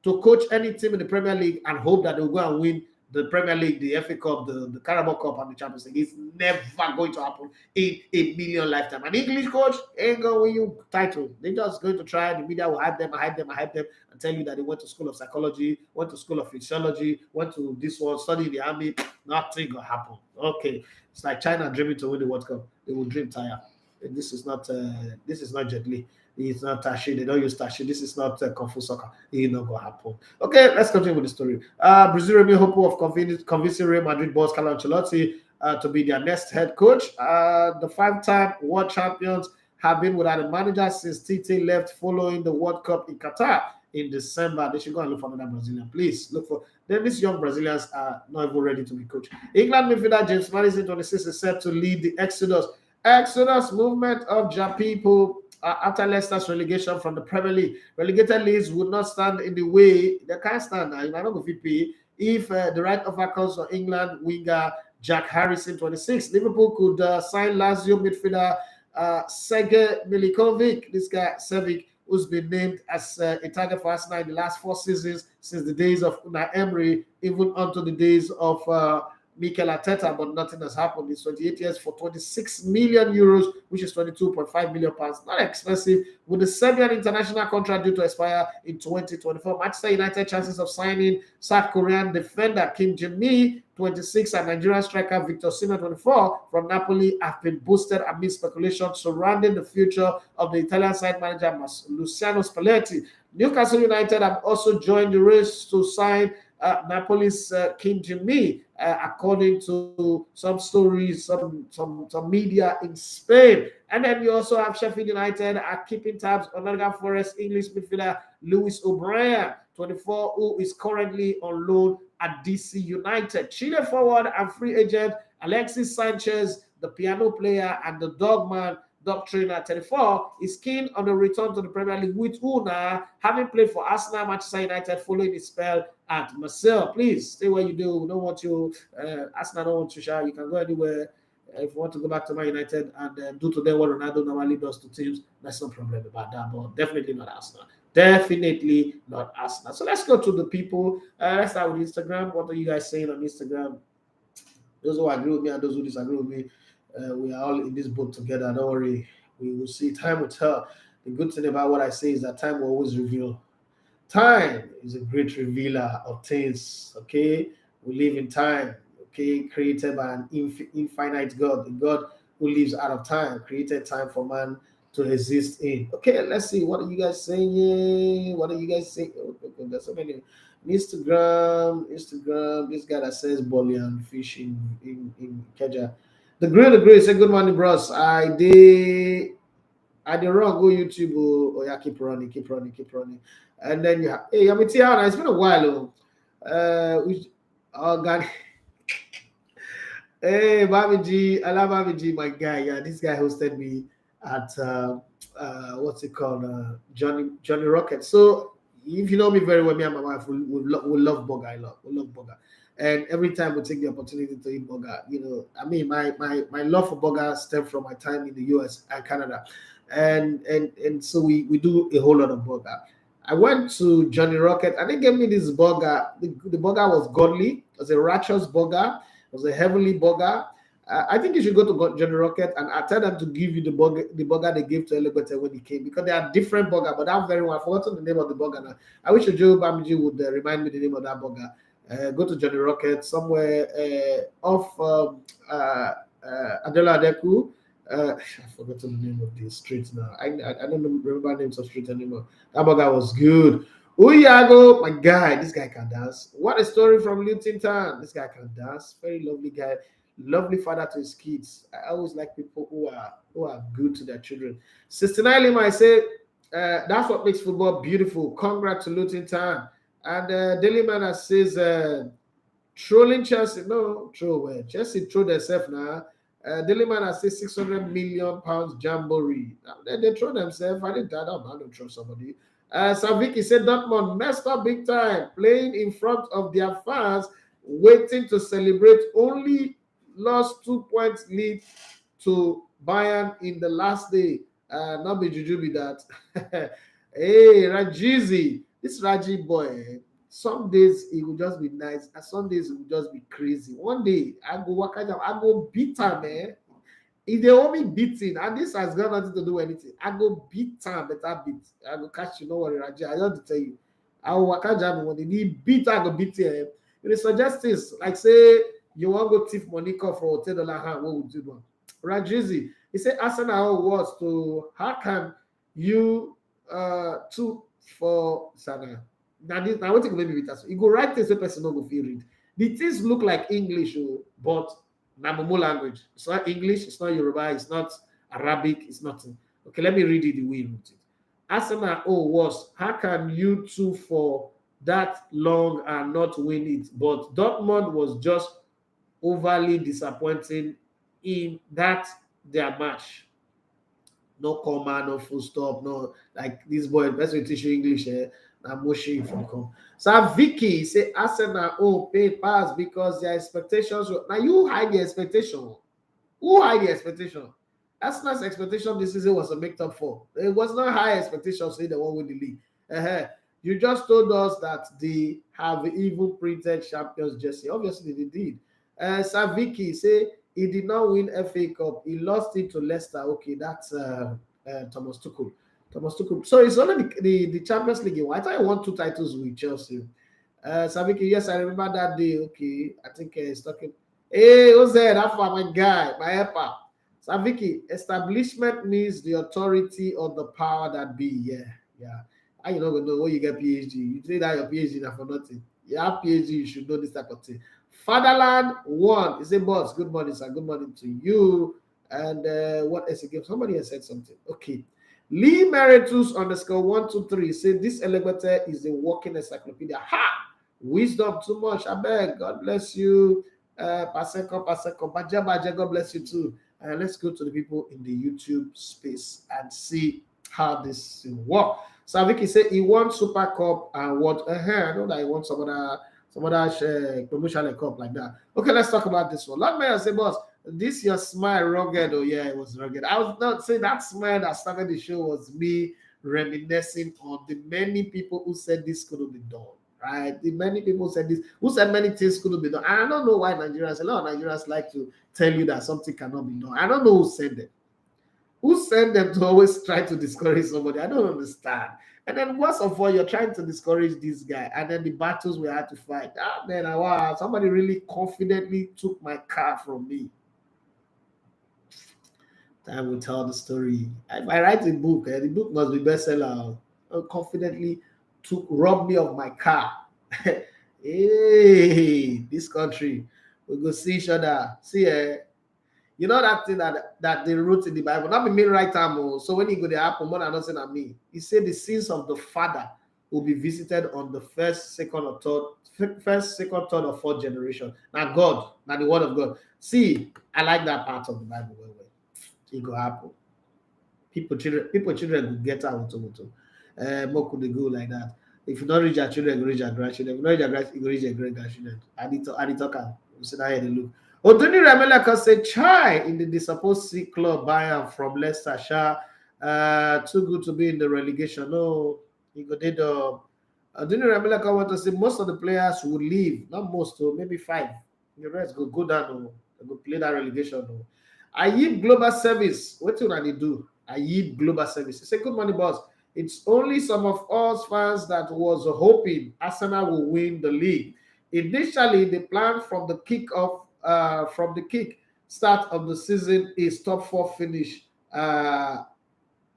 to coach any team in the Premier League and hope that they'll go and win the Premier League, the FA Cup, the Carabao Cup, and the Champions League. It's never going to happen in a million lifetime. An English coach ain't going to win you title. They're just going to try. The media will hype them, and tell you that they went to school of psychology, went to school of physiology, went to this one, studied the army. Nothing will happen. Okay, it's like China dreaming to win the World Cup. They will dream tire. This is not Jet Li. It's not Tashi. They don't use Tashi. This is not Kung Fu Soccer. It's not going to happen. Okay, let's continue with the story. Brazil remain hopeful of convincing Real Madrid boss Carlo Ancelotti to be their next head coach. The 5-time world champions have been without a manager since Tite left following the World Cup in Qatar in December. They should go and look for another Brazilian. Please look for them. These young Brazilians are not even ready to be coached. England midfielder James Maddison, 26, is set to lead the Exodus movement of Ja people after Leicester's relegation from the Premier League. Relegated leagues would not stand in the way. They can't stand now. You might not go VP if the right offer comes for England winger Jack Harrison, 26. Liverpool could sign Lazio midfielder Sergej Milinkovic. This guy Savic, who's been named as a target for Arsenal in the last 4 seasons since the days of Unai Emery, even onto the days of Mikel Arteta, but nothing has happened. He's 28 years for 26 million euros, which is 22.5 million pounds. Not expensive. With the Serbian international contract due to expire in 2024, Manchester United chances of signing South Korean defender Kim Jae-mi, 26, and Nigerian striker Victor Osimhen, 24, from Napoli have been boosted amid speculation surrounding the future of the Italian side manager Luciano Spalletti. Newcastle United have also joined the race to sign Napoli's Kim Jae-mi, according to some stories, some media in Spain. And then you also have Sheffield United are keeping tabs on Nottingham Forest English midfielder Lewis O'Brien, 24, who is currently on loan at DC United. Chile forward and free agent Alexis Sanchez, the piano player and the dogman trainer, 34, is keen on the return to the Premier League with Una, having played for Arsenal, Manchester United, following his spell at Marseille. Please stay where you do. We don't want you. Arsenal don't want you shy. You can go anywhere. If you want to go back to Man United and do to them what Ronaldo normally does to teams, that's no problem about that. But definitely not Arsenal. Definitely not Arsenal. So let's go to the people. Let's start with Instagram. What are you guys saying on Instagram? Those who agree with me and those who disagree with me, we are all in this boat together. Don't worry. We will see. Time will tell. The good thing about what I say is that time will always reveal. Time is a great revealer of things. Okay, we live in time. Okay, created by an infinite God, a God who lives out of time, created time for man to exist in. Okay, let's see. What are you guys saying? What are you guys saying? Oh, there's so many. Instagram. This guy that says Bolly and fish in Keja. The great say good morning, bros. I did wrong. Go YouTube. Oh yeah, keep running. And then you have hey Amitiana. It's been a while. God. Hey, Bobby G, I love Bobby G, my guy. Yeah, this guy hosted me at what's it called, Johnny Rocket. So if you know me very well, me and my wife, we love burger. We love burger, and every time we take the opportunity to eat burger, you know, I mean, my love for burger stems from my time in the US and Canada, and so we do a whole lot of burger. I went to Johnny Rocket and they gave me this burger. The burger was godly. It was a righteous burger. It was a heavenly burger. I think you should go to Johnny Rocket and I tell them to give you the burger they gave to Elegbete when he came, because they are different burger, but that very one. I've forgotten the name of the burger now. I wish Joe Bamiji would remind me the name of that burger. Go to Johnny Rocket somewhere off Adela Adeku. I've forgotten the name of the street now. I don't remember names of street anymore. That burger was good. Uyago, my guy, this guy can dance. What a story from Luton Town. This guy can dance. Very lovely guy. Lovely father to his kids. I always like people who are good to their children. 69 Lima, I say that's what makes football beautiful. Congrats to Luton Town. And Daily Man says trolling Chelsea. No, troll. Chelsea troll themselves now. Daily Man says 600 million pounds jamboree. They throw themselves. I didn't don't throw somebody. Saviki said Dortmund messed up big time, playing in front of their fans, waiting to celebrate. Only lost 2 points lead to Bayern in the last day. Not be juju be that. Hey, Rajizi, this Raji boy. Some days it will just be nice, and some days it will just be crazy. One day I go work out, I go beat him, man. If they want me beating, and this has got nothing to do with anything, I go beat time, better beat. I go catch you, no worry, Raji. I want to tell you. I will work out when they need beat, I go beat him. They suggest this, like say you want to go thief Monica for $10 hand, what would you do? Rajizi, he said Arsenal was to how can you two for Sana? Now what you maybe with us? You go write this, the person not go feel read. The things look like English, but Namomo language. It's not English, it's not Yoruba, it's not Arabic, it's nothing. Okay, let me read it the way you wrote it. Arsenal was how can you two for that long and not win it? But Dortmund was just overly disappointing in that their match. No comma, no full stop, no like this boy. Best way to teach you English. I'm wishing from come. So Vicky say Arsenal pay pass because their expectations were, now you hide the expectation. Who hide the expectation? Arsenal's expectation this season was a make up for. It was not high expectation say they won't win the league. You just told us that they have even printed champions jersey. Obviously they did. Saviki say he did not win FA Cup. He lost it to Leicester. Okay, that's Thomas Tuchel. So it's only the Champions League. I thought he won 2 titles with Chelsea. Saviki, yes, I remember that day. Okay, I think he's talking. Hey, who's that? That's for my guy, my helper. Saviki, establishment means the authority or the power that be. Yeah. How you not gonna know when you get PhD? You say that your PhD now for nothing. You have PhD, you should know this type of thing. Fatherland 1 is a boss. Good morning, sir. Good morning to you. And what else again? Somebody has said something. Okay. Lee Meritus _123 said this elevator is a walking encyclopedia. Ha! Wisdom too much. I beg. God bless you. Paseko. Baja, God bless you too. Let's go to the people in the YouTube space and see how this will work. So Vicky said he wants Super Cup and what? I know that he wants some other promotional cup like that. Okay, let's talk about this one. Lord Mayor say, boss, this your smile rugged. Oh yeah, it was rugged. I was not saying that smile that started the show was me reminiscing on the many people who said this couldn't be done. Right? The many people said this, who said many things couldn't be done. And I don't know why Nigerians, a lot of Nigerians like to tell you that something cannot be done. I don't know who said them. Who sent them to always try to discourage somebody? I don't understand. And then worst of all, you're trying to discourage this guy. And then the battles we had to fight. Ah, man, wow, somebody really confidently took my car from me. Time will tell the story. If I write a book, the book must be bestseller. Confidently robbed me of my car. Hey, this country, we go see each other. See, you know that thing that they wrote in the Bible, not be me right time. So when you go to happen, more than nothing at me. He said the sins of the father will be visited on the first, second, third, or fourth generation. Now God, now the word of God. See, I like that part of the Bible. It go happen. People children will get out. More could they go like that? If you don't reach your children, you reach your grandchildren. If you don't reach your grandchildren, you reach your great grandchildren. I need to sit down here and look. Oduni Ramelaka said, "Chai in the disappointed C club Bayern from Leicester. Too good to be in the relegation. No, he got it. Oduni Ramelaka want to say most of the players will leave. Not most, maybe 5. The rest go down. They go play that relegation. I need global service. What do I do? I need global service. It's a good money, boss. It's only some of us fans that was hoping Arsenal will win the league. Initially, the plan from the kick start of the season is top 4 finish.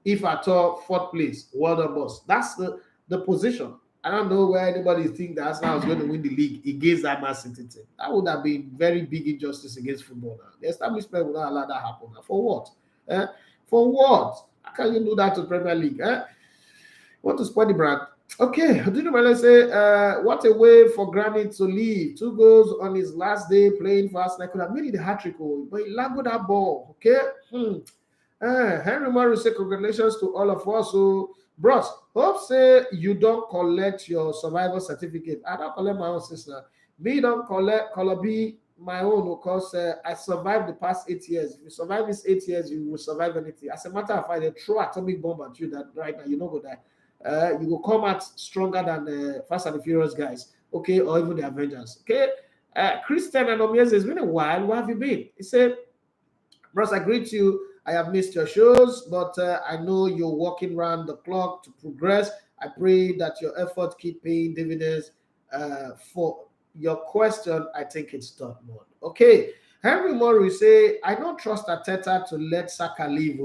If at all, 4th place. Well done, boss. That's the position. I don't know where anybody thinks that Arsenal is going to win the league against that Man City team. That would have been very big injustice against football. Now. The establishment would not allow that happen. Now. For what? For what? How can you do that to Premier League? Want to spoil the brand? Okay, Oduni say, what a way for Granit to leave. 2 goals on his last day playing for Arsenal. Could have made it a hat-trick, but he lagged that ball. Okay. Henry Morris say, congratulations to all of us. So, bros, hope say you don't collect your survival certificate. I don't collect my own, sister. Me don't collect color B my own because I survived the past 8 years. If you survive these 8 years, you will survive anything. As a matter of fact, they throw atomic bomb at you that right now you know go die. You will come out stronger than the Fast and the Furious guys, okay, or even the Avengers, okay. Christian and Omiez, it's been a while. Where have you been? He said, bros, I greet you. I have missed your shows, but I know you're working around the clock to progress. I pray that your effort keep paying dividends. For your question, I think it's Dortmund. Okay. Henry Murray say, I don't trust Arteta to let Saka leave.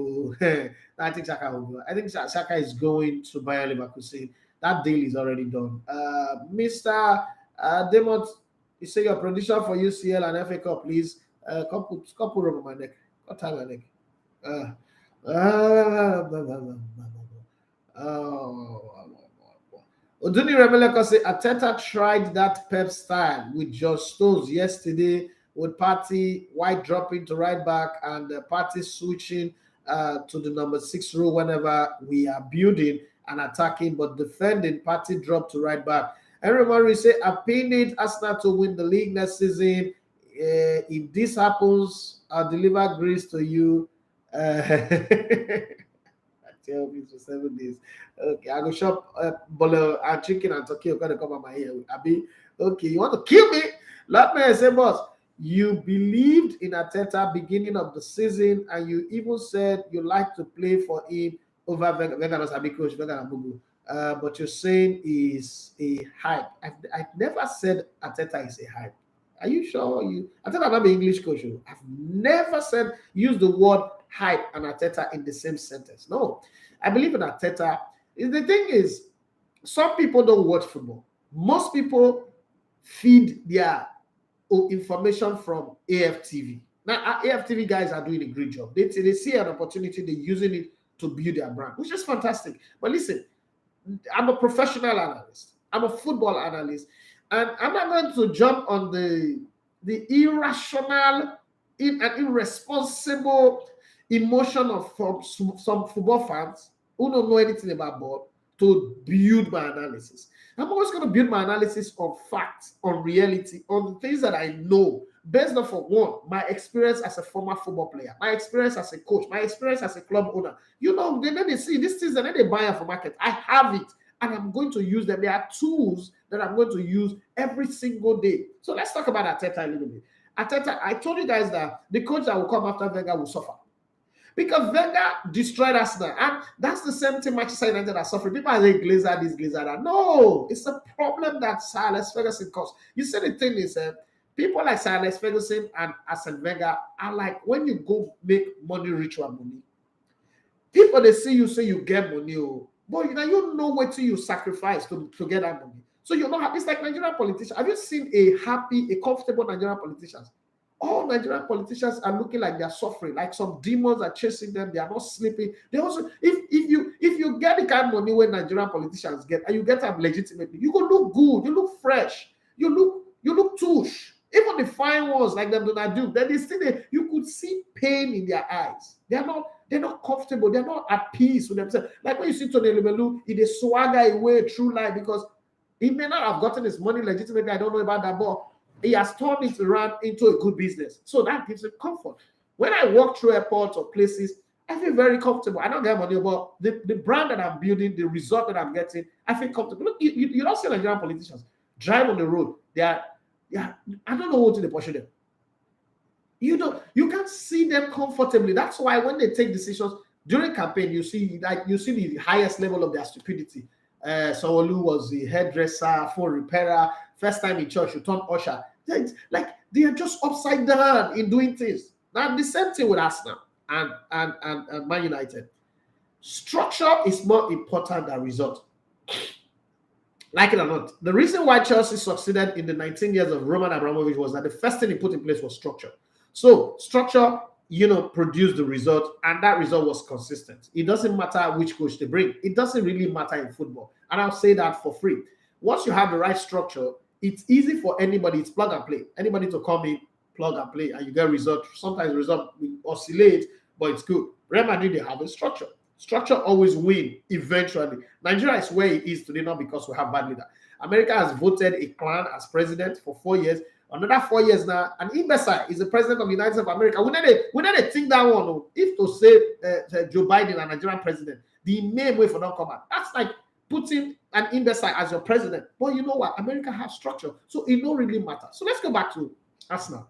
I think Saka will go. I think Saka is going to Bayer Leverkusen. That deal is already done. Mr. Demont, you say your prediction for UCL and FA Cup, please. Couple rub on my neck. What time my neck? Oduni Rebeleka say Arteta tried that Pep style with Josh Stones yesterday, with Partey wide dropping to right back and Partey switching to the number 6 role whenever we are building and attacking, but defending. Partey dropped to right back. Everybody say I pinned Arsenal to win the league next season. If this happens, I'll deliver grace to you. I tell you for 7 days. Okay, I go shop bolo and chicken and turkey. You're gonna come on my ear. Abi, okay, you want to kill me? Let me say, boss. You believed in Arteta beginning of the season, and you even said you like to play for him over Veganos Abikosh, Veganabugu. But you're saying is a hype. I've never said Arteta is a hype. Are you sure? Arteta not an English coach. I've never used the word hype and Arteta in the same sentence. No, I believe in Arteta. The thing is, some people don't watch football. Most people feed their information from AFTV. Now, AFTV guys are doing a great job. They see an opportunity, they're using it to build their brand, which is fantastic. But listen, I'm a professional analyst. I'm a football analyst. And I'm not going to jump on the irrational and irresponsible emotion of some football fans who don't know anything about ball to build my analysis. I'm always going to build my analysis on facts, on reality, on the things that I know based off of one, my experience as a former football player, my experience as a coach, my experience as a club owner. You know, they see these things and then they buy it for market. I have it and I'm going to use them. There are tools that I'm going to use every single day. So let's talk about Arteta a little bit. Arteta, I told you guys that the coach that will come after Wenger will suffer. Because Wenger destroyed Arsenal. And that's the same thing Manchester United are suffering. People are saying Glazer this, Glazer that. No, it's a problem that Sir Alex Ferguson caused. You see, the thing is, people like Sir Alex Ferguson and Arsene Wenger are like, when you go make money ritual money, people, they see you say you get money, but you know what you sacrifice to get that money. So you're not happy. It's like Nigerian politicians. Have you seen a comfortable Nigerian politicians? All Nigerian politicians are looking like they're suffering, like some demons are chasing them. They are not sleeping. They also, if you get the kind of money when Nigerian politicians get, and you get them legitimately, you go look good, you look fresh, you look touche. Even the fine ones like them do not do. Then they still you could see pain in their eyes. They're not comfortable. They're not at peace with themselves. Like when you see Tony Lumelu, he dey swagger away through life because he may not have gotten his money legitimately. I don't know about that, but he has turned it around into a good business. So that gives him comfort. When I walk through airports or places, I feel very comfortable. I don't get money, but the brand that I'm building, the result that I'm getting, I feel comfortable. Look, you don't see Nigerian politicians drive on the road. I don't know what to pursue them. You can't see them comfortably. That's why when they take decisions during campaign, you see the highest level of their stupidity. Sanwo-Olu was the hairdresser, phone repairer. First time in church, you turn usher. Like they are just upside down in doing things. Now the same thing with Arsenal and Man United. Structure is more important than result. Like it or not, the reason why Chelsea succeeded in the 19 years of Roman Abramovich was that the first thing he put in place was structure. So structure, produced the result, and that result was consistent. It doesn't matter which coach they bring. It doesn't really matter in football. And I'll say that for free. Once you have the right structure, it's easy for anybody. It's plug and play. Anybody to come in, plug and play, and you get result. Sometimes result will oscillate, but it's good. Real Madrid, they have a structure. Structure always win eventually. Nigeria is where it is today, not because we have bad leader. America has voted a clown as president for 4 years. Another 4 years now, and imbecile is the president of the United States of America. We need to think that one. If to say Joe Biden and Nigerian president, the main way for them come out. That's like putting an imbecile as your president. But you know what? America has structure, so it don't really matter. So let's go back to Arsenal.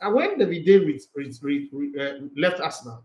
When David left Arsenal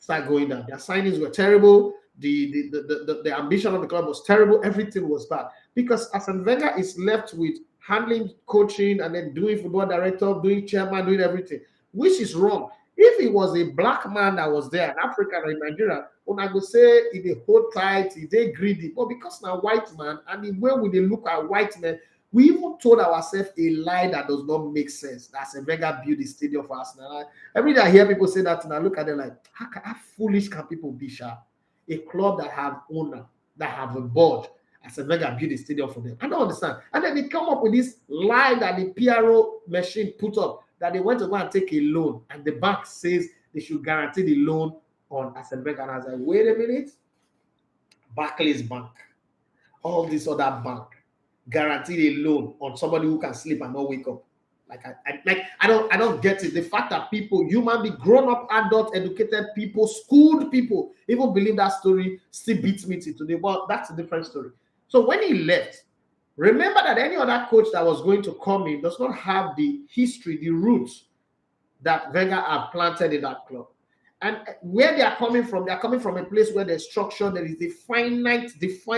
started going down. Their signings were terrible. The ambition of the club was terrible. Everything was bad because Arsene Wenger is left with handling coaching and then doing football director, doing chairman, doing everything, which is wrong. If it was a black man that was there, an African or in Nigeria, when I go say he dey hold tight, he dey greedy, but because now white man and the way we dey look at white men, we even told ourselves a lie that does not make sense. That's a Wenger build the stadium for Arsenal. Every day I hear people say that and I look at them like, how foolish can people be, sharp? A club that have owner, that have a board, as a Wenger build the stadium for them. I don't understand. And then they come up with this lie that the PRO machine put up, that they went to go and take a loan, and the bank says they should guarantee the loan on Arsene Wenger. And I was like, wait a minute, Barclays Bank, all this other bank, guaranteed a loan on somebody who can sleep and not wake up. I don't get it. The fact that people, human being, grown-up, adult, educated people, schooled people, even believe that story still beats me till today. But that's a different story. So when he left, remember that any other coach that was going to come in does not have the history, the roots that Wenger have planted in that club. And where they are coming from a place where there's structure, there is a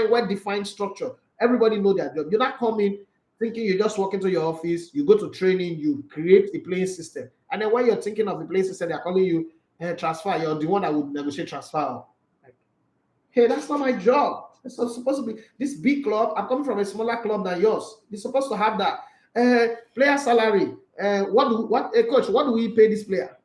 well-defined structure. Everybody know their job. You're not coming thinking you just walk into your office, you go to training, you create a playing system. And then when you're thinking of the playing system, they're calling you transfer. You're the one that would negotiate transfer. Like, hey, that's not my job. It's not supposed to be this big club. I'm coming from a smaller club than yours. You're supposed to have that. Player salary. Coach, what do we pay this player?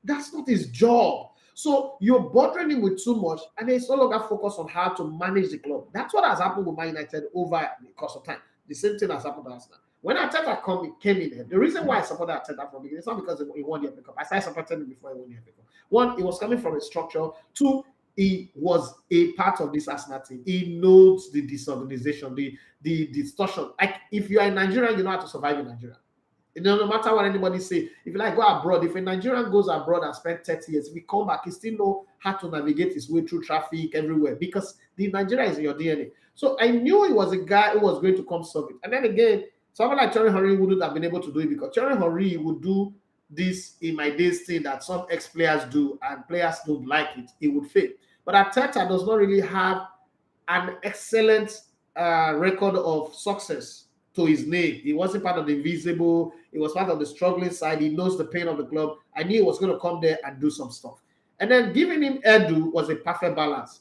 That's not his job. So you're bothering him with too much, and it's no longer focused on how to manage the club. That's what has happened with Man United over the course of time. The same thing has happened to Arsenal. When Arteta came in there, the reason why I supported Arteta from the beginning, it's not because he won the FA Cup. I started supporting him before he won the FA Cup. One, he was coming from a structure. Two, he was a part of this Arsenal team. He knows the disorganization, the distortion. Like if you are in Nigeria, you know how to survive in Nigeria. No matter what anybody say, if you like go abroad, if a Nigerian goes abroad and spend 30 years, if he come back, he still know how to navigate his way through traffic everywhere because the Nigeria is in your DNA. So I knew he was a guy who was going to come solve it. And then again, someone like Thierry Henry wouldn't have been able to do it because Thierry Henry would do this in my days thing that some ex-players do and players don't like it, it would fail. But Arteta does not really have an excellent record of success to his name. He wasn't part of the invisible. He was part of the struggling side. He knows the pain of the club. I knew he was going to come there and do some stuff. And then giving him Edu was a perfect balance.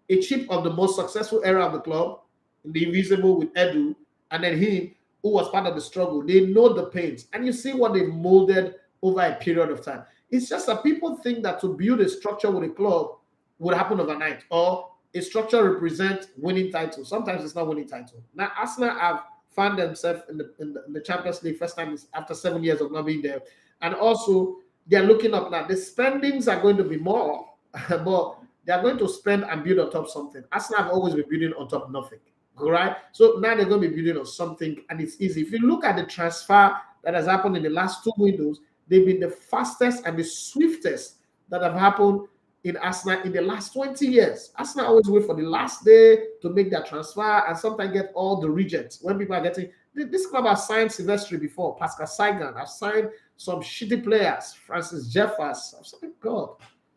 A chip of the most successful era of the club, the invisible with Edu, and then him, who was part of the struggle. They know the pains. And you see what they molded over a period of time. It's just that people think that to build a structure with a club would happen overnight, or a structure represents winning titles. Sometimes it's not winning title. Now, Arsenal have found themselves in the Champions League first time after 7 years of not being there. And also, they're looking up now. The spendings are going to be more, but they're going to spend and build on top something. Arsenal have always been building on top nothing. All right? So now they're going to be building on something, and it's easy. If you look at the transfer that has happened in the last 2 windows, they've been the fastest and the swiftest that have happened in Arsenal in the last 20 years. Arsenal always wait for the last day to make their transfer and sometimes get all the rejects. When people are getting, this club has signed Silvestri before, Pascal Sagan, have signed some shitty players, Francis Jeffers, I've signed God,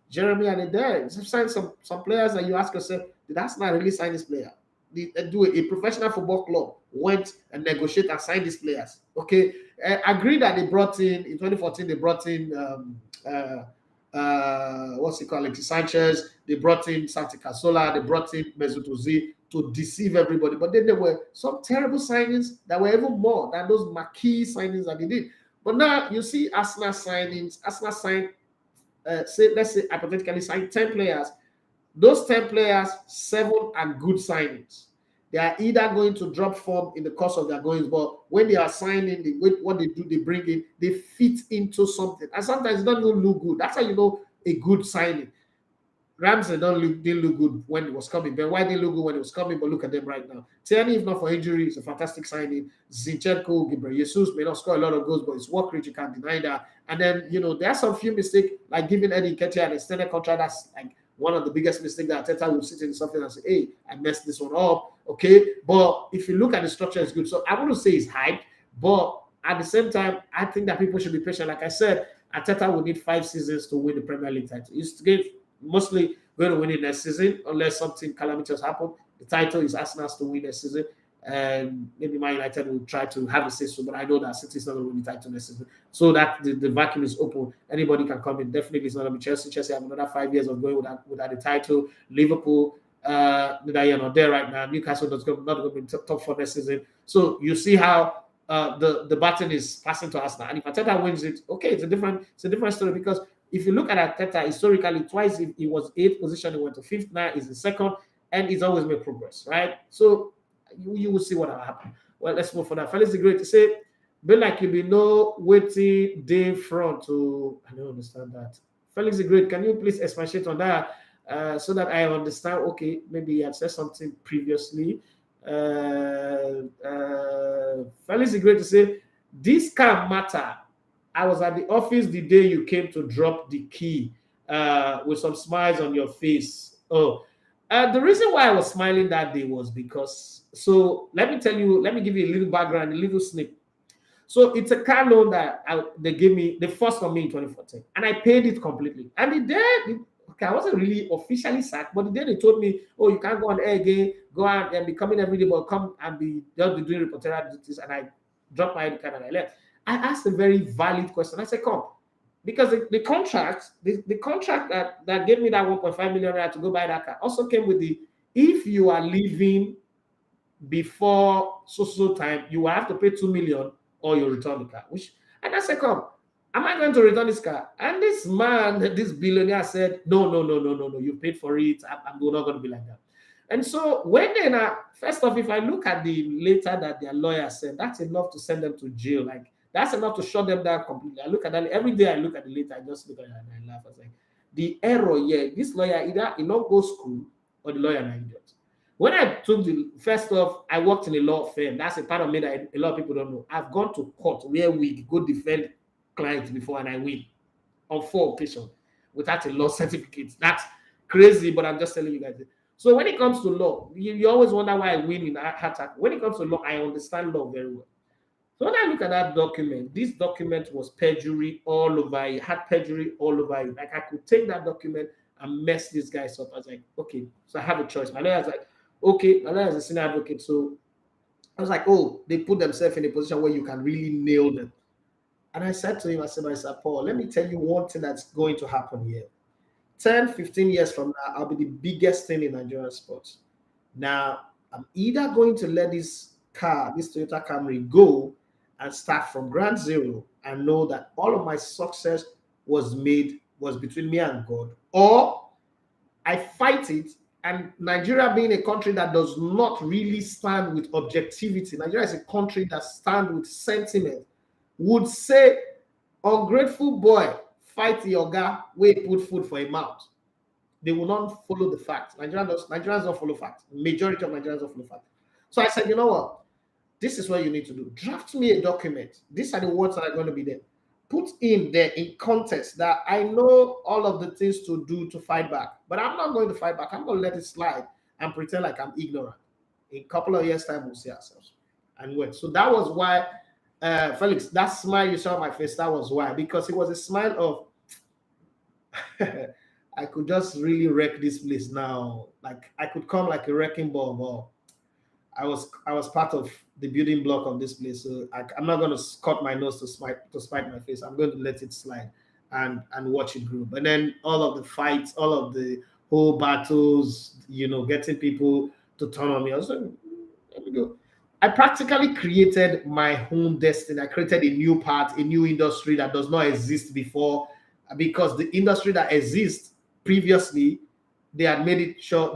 Jeremy Adede. They've signed some players that you ask yourself, did Arsenal really sign this player? A professional football club went and negotiate and signed these players. Okay, I agree that they brought in 2014, they brought in what's it called, Alexis Sanchez, they brought in Santi Cazorla, they brought in Mesut Ozil to deceive everybody. But then there were some terrible signings that were even more than those marquee signings that they did. But now you see Arsenal signings. Arsenal signed, let's say hypothetically signed 10 players. Those 10 players, 7 are good signings. They are either going to drop form in the course of their goings, but when they are signing, what they do, they bring in, they fit into something. And sometimes it doesn't even look good. That's how you know a good signing. Ramsey didn't look good when it was coming. Ben White didn't look good when it was coming, but look at them right now. Tierney, if not for injury, is a fantastic signing. Zinchenko, Ghebreyesus may not score a lot of goals, but his work rate, you can't deny that. And then, there are some few mistakes, like giving Eddie Nketiah an extended contract. That's like one of the biggest mistakes that Arteta will sit in something and say, hey, I messed this one up. Okay, but if you look at the structure, it's good. So I want to say it's hype, but at the same time, I think that people should be patient. Like I said, Arteta will need 5 seasons to win the Premier League title. He's mostly going to win it next season, unless something calamitous happens. The title is Arsenal's to win next season, and maybe Man United will try to have a say so, but I know that City is not going to win the title next season. So that the vacuum is open. Anybody can come in. Definitely it's not going to be Chelsea. Chelsea have another 5 years of going without the title. Liverpool, that you're not there right now. Newcastle not going to be top 4 next season. So you see how the baton is passing to Arsenal. And if Arteta wins it, okay, it's a different story, because if you look at Arteta historically, twice he was 8th position, he went to 5th, now he's in 2nd, and he's always made progress, right? So you will see what will happen. Well, let's move for that. Felix the Great to say, be like you be no waiting day front to. I don't understand that. Felix the Great, can you please expatiate on that so that I understand? Okay, maybe he had said something previously. Felix the Great to say, this can't matter. I was at the office the day you came to drop the key with some smiles on your face. Oh, the reason why I was smiling that day was because, so let me give you a little background, a little snip. So it's a car loan that they gave me, the first for me in 2014, and I paid it completely. And the day, I wasn't really officially sacked, but the day they told me, oh, you can't go on air again, go out and be coming every day, but come and just be doing reporterial duties, and I dropped my ID card and I left. I asked a very valid question. I said, come, because the contract that gave me that 1.5 million to go buy that car also came with if you are leaving before so time, you will have to pay 2 million or you return the car. And I said, come, am I going to return this car? And this man, this billionaire said, no, you paid for it. I'm not going to be like that. And so when they first off, if I look at the letter that their lawyer said, that's enough to send them to jail. Like, that's enough to shut them down completely. I look at that every day. I look at the letter. I just look at it and I laugh. I was like, the error here. This lawyer either he not go school or the lawyer not idiot. When I took the first off, I worked in a law firm. That's a part of me that a lot of people don't know. I've gone to court where we go defend clients before and I win on 4 occasions without a law certificate. That's crazy, but I'm just telling you guys. So when it comes to law, you always wonder why I win in attack. When it comes to law, I understand law very well. So when I look at that document, this document was perjury all over it, had perjury all over it. Like I could take that document and mess these guys up. I was like, okay, so I have a choice. My lawyer was like, okay, my lawyer is a senior advocate. So I was like, oh, they put themselves in a position where you can really nail them. And I said to him, I said, Paul, let me tell you one thing that's going to happen here. 10, 15 years from now, I'll be the biggest thing in Nigerian sports. Now, I'm either going to let this Toyota Camry go and start from ground zero and know that all of my success was between me and God, or I fight it. And Nigeria being a country that does not really stand with objectivity, Nigeria is a country that stands with sentiment, would say, ungrateful boy, fight the oga, where he put food for a mouth. They will not follow the facts. Nigerians don't follow facts. Majority of Nigerians don't follow facts. So I said, you know what? This is what you need to do. Draft me a document. These are the words that are going to be there. Put in there in context that I know all of the things to do to fight back, but I'm not going to fight back. I'm going to let it slide and pretend like I'm ignorant. In a couple of years' time, we'll see ourselves. And wait. So that was why, Felix, that smile you saw on my face, that was why. Because it was a smile of, I could just really wreck this place now. Like I could come like a wrecking ball, but I was part of the building block of this place. So I'm not going to cut my nose to spite my face. I'm going to let it slide and watch it grow. But then all of the fights, all of the whole battles, getting people to turn on me. I was like, let me go. I practically created my own destiny. I created a new path, a new industry that does not exist before, because the industry that exists previously, they made sure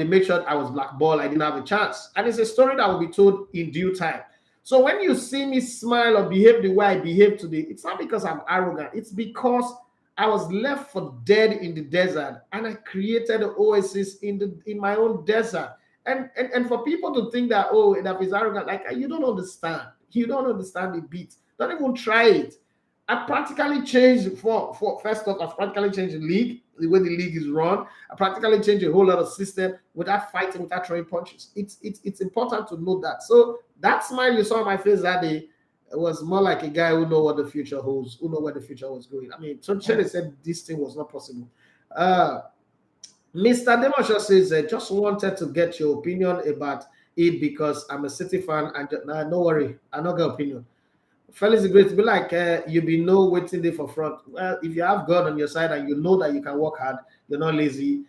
I was blackballed. I didn't have a chance. And it's a story that will be told in due time. So when you see me smile or behave the way I behave today, it's not because I'm arrogant. It's because I was left for dead in the desert, and I created an oasis in my own desert. And for people to think that, oh, that is arrogant, like, you don't understand. You don't understand the beat. Don't even try it. I practically changed for first off, I practically changed the league, the way the league is run. I practically changed a whole lot of system without fighting, without throwing punches. It's important to know that. So that smile you saw on my face that day, it was more like a guy who know what the future holds, who know where the future was going. I mean, so Chile said this thing was not possible. Mr. Demosha says, just wanted to get your opinion about it because I'm a City fan, and no worry, I not get opinion. Felix is great to be like, you be no waiting there for front. Well, if you have God on your side and you know that you can work hard, you're not lazy,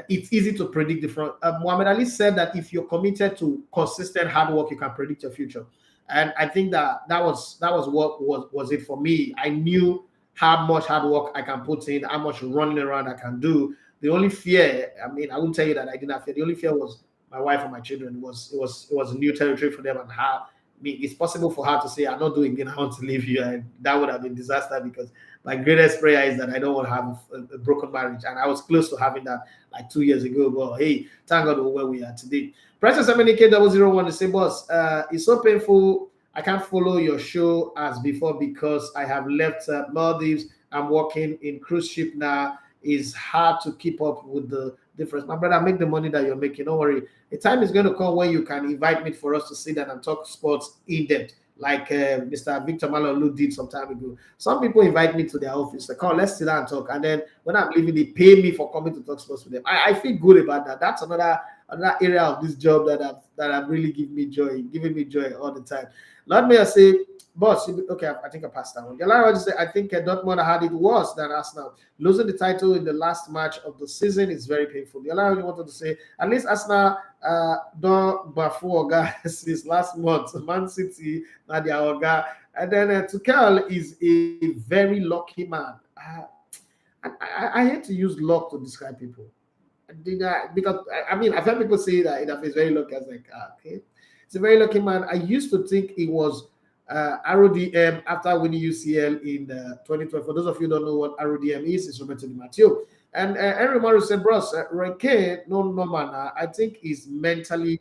it's easy to predict the front. Muhammad Ali said that if you're committed to consistent hard work, you can predict your future. And I think that was what was it for me. I knew how much hard work I can put in, how much running around I can do. The only fear, I mean, I wouldn't tell you that I didn't have fear. The only fear was my wife and my children. It was a new territory for them, and how. I mean, it's possible for her to say, I'm not doing it, I want to leave you. And that would have been disaster, because my greatest prayer is that I don't want to have a broken marriage. And I was close to having that like 2 years ago. But hey, thank God where we are today. Precious MNK001 to say, boss, it's so painful. I can't follow your show as before because I have left Maldives. I'm working in cruise ship now. It's hard to keep up with the difference. My brother, make the money that you're making. Don't worry. The time is going to come when you can invite me for us to sit down and talk sports in depth, like Mr. Victor Malolu did some time ago. Some people invite me to their office. They call, let's sit down and talk. And then when I'm leaving, they pay me for coming to talk sports with them. I feel good about that. That's another area of this job that have really giving me joy all the time. Let me say, boss, okay, I think I passed that one. I think Dortmund had it worse than Arsenal. Losing the title in the last match of the season is very painful. You wanted to say, at least Arsenal don't bafu Oga since last month. Man City, Nadia Oga. And then Tuchel is a very lucky man. I hate to use luck to describe people. Because, I mean, I've heard people say that he's very lucky. I was like, okay. He's a very lucky man. I used to think it was RODM after winning UCL in 2012. For those of you who don't know what RODM is, it's Roberto Di Matteo. And Henry Morris said, bros, Reke, no, man, I think he's mentally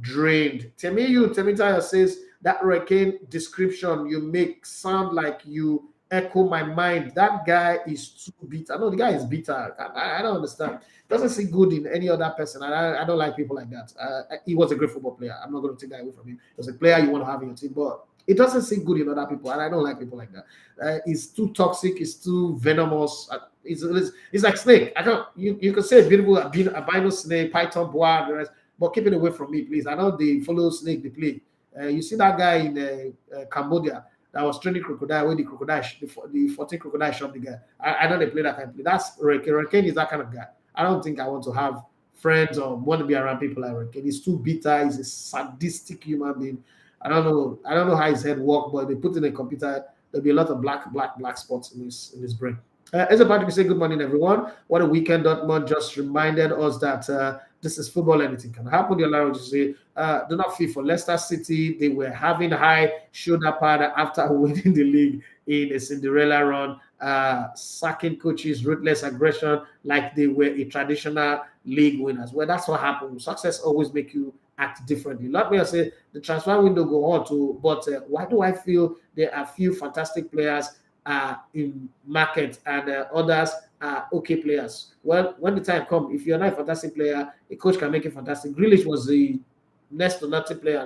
drained. Temitayo says that hurricane description you make sound like you echo my mind. That guy is too bitter. No, the guy is bitter. I don't understand. Doesn't see good in any other person. I don't like people like that. He was a great football player. I'm not going to take that away from him. He was a player you want to have in your team, but it doesn't see good in other people, and I don't like people like that. He's too toxic. He's too venomous. It's like snake. I don't. You could say beautiful albino snake, python, boa, the rest. But keep it away from me, please. I know they follow snake, they play. You see that guy in Cambodia that was training crocodile, where the 14 crocodile shot the guy. I know they play that kind of play. That's Hurricane. Hurricane is that kind of guy. I don't think I want to have friends or want to be around people like Hurricane. He's too bitter. He's a sadistic human being. I don't know how his head works, but they put in a computer, there'll be a lot of black spots in his brain. As a party, we say good morning, everyone. What a weekend. Dortmund just reminded us that this is football, anything can happen. The alarm just say, do not feel for Leicester City. They were having high shoulder pad after winning the league in a Cinderella run, sacking coaches, ruthless aggression, like they were a traditional league winners. Well, that's what happened. Success always make you act differently. Let me say the transfer window go on to, but why do I feel there are few fantastic players in market and others are okay players? Well, when the time comes, if you're not a fantastic player, a coach can make you fantastic. Grealish was the next to nothing player,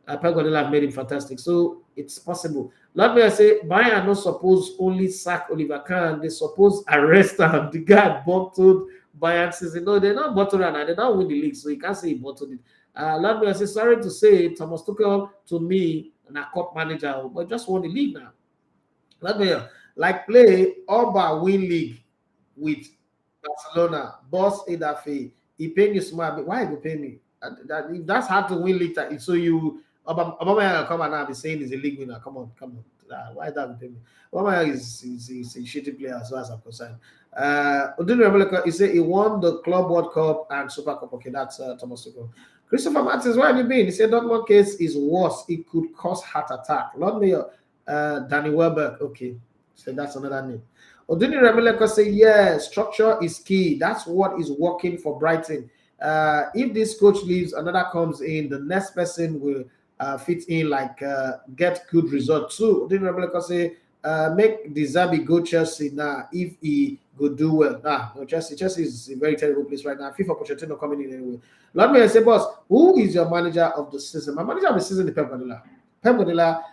and Pep Guardiola have made him fantastic. So it's possible. Let me say, Bayern not suppose only sack Oliver Kahn. They suppose arrest him. The guy bottled Bayern season. No, they're not bottled and they don't win the league, so you can't say he bottled it. Let me say, sorry to say, Thomas Tuchel to me, and a cup manager, but just won the league now. Let me like play Alba win league with Barcelona, boss Edafe. He pay you smart. Why you pay me? That's hard to win league. So you Obama come and now be saying he's a league winner. Come on. Why that pay me? Obama is a shitty player as far as I'm concerned. He said he won the Club World Cup and Super Cup. Okay, that's Thomas Tuchel. Christopher Martins, where have you been? He said Dortmund case is worse. It could cause heart attack. Lord Mayor, Danny Welbeck. Okay, so that's another name. Odini Remileko say, yeah, structure is key. That's what is working for Brighton. If this coach leaves, another comes in, the next person will fit in, like get good result too. Odini Remileko say, make the Zabi go Chelsea now if he could do well. No, Chelsea is a very terrible place right now. FIFA Pochettino coming in anyway. Let me say, boss, who is your manager of the season? My manager of the season is Pep Guardiola. Pep Guardiola,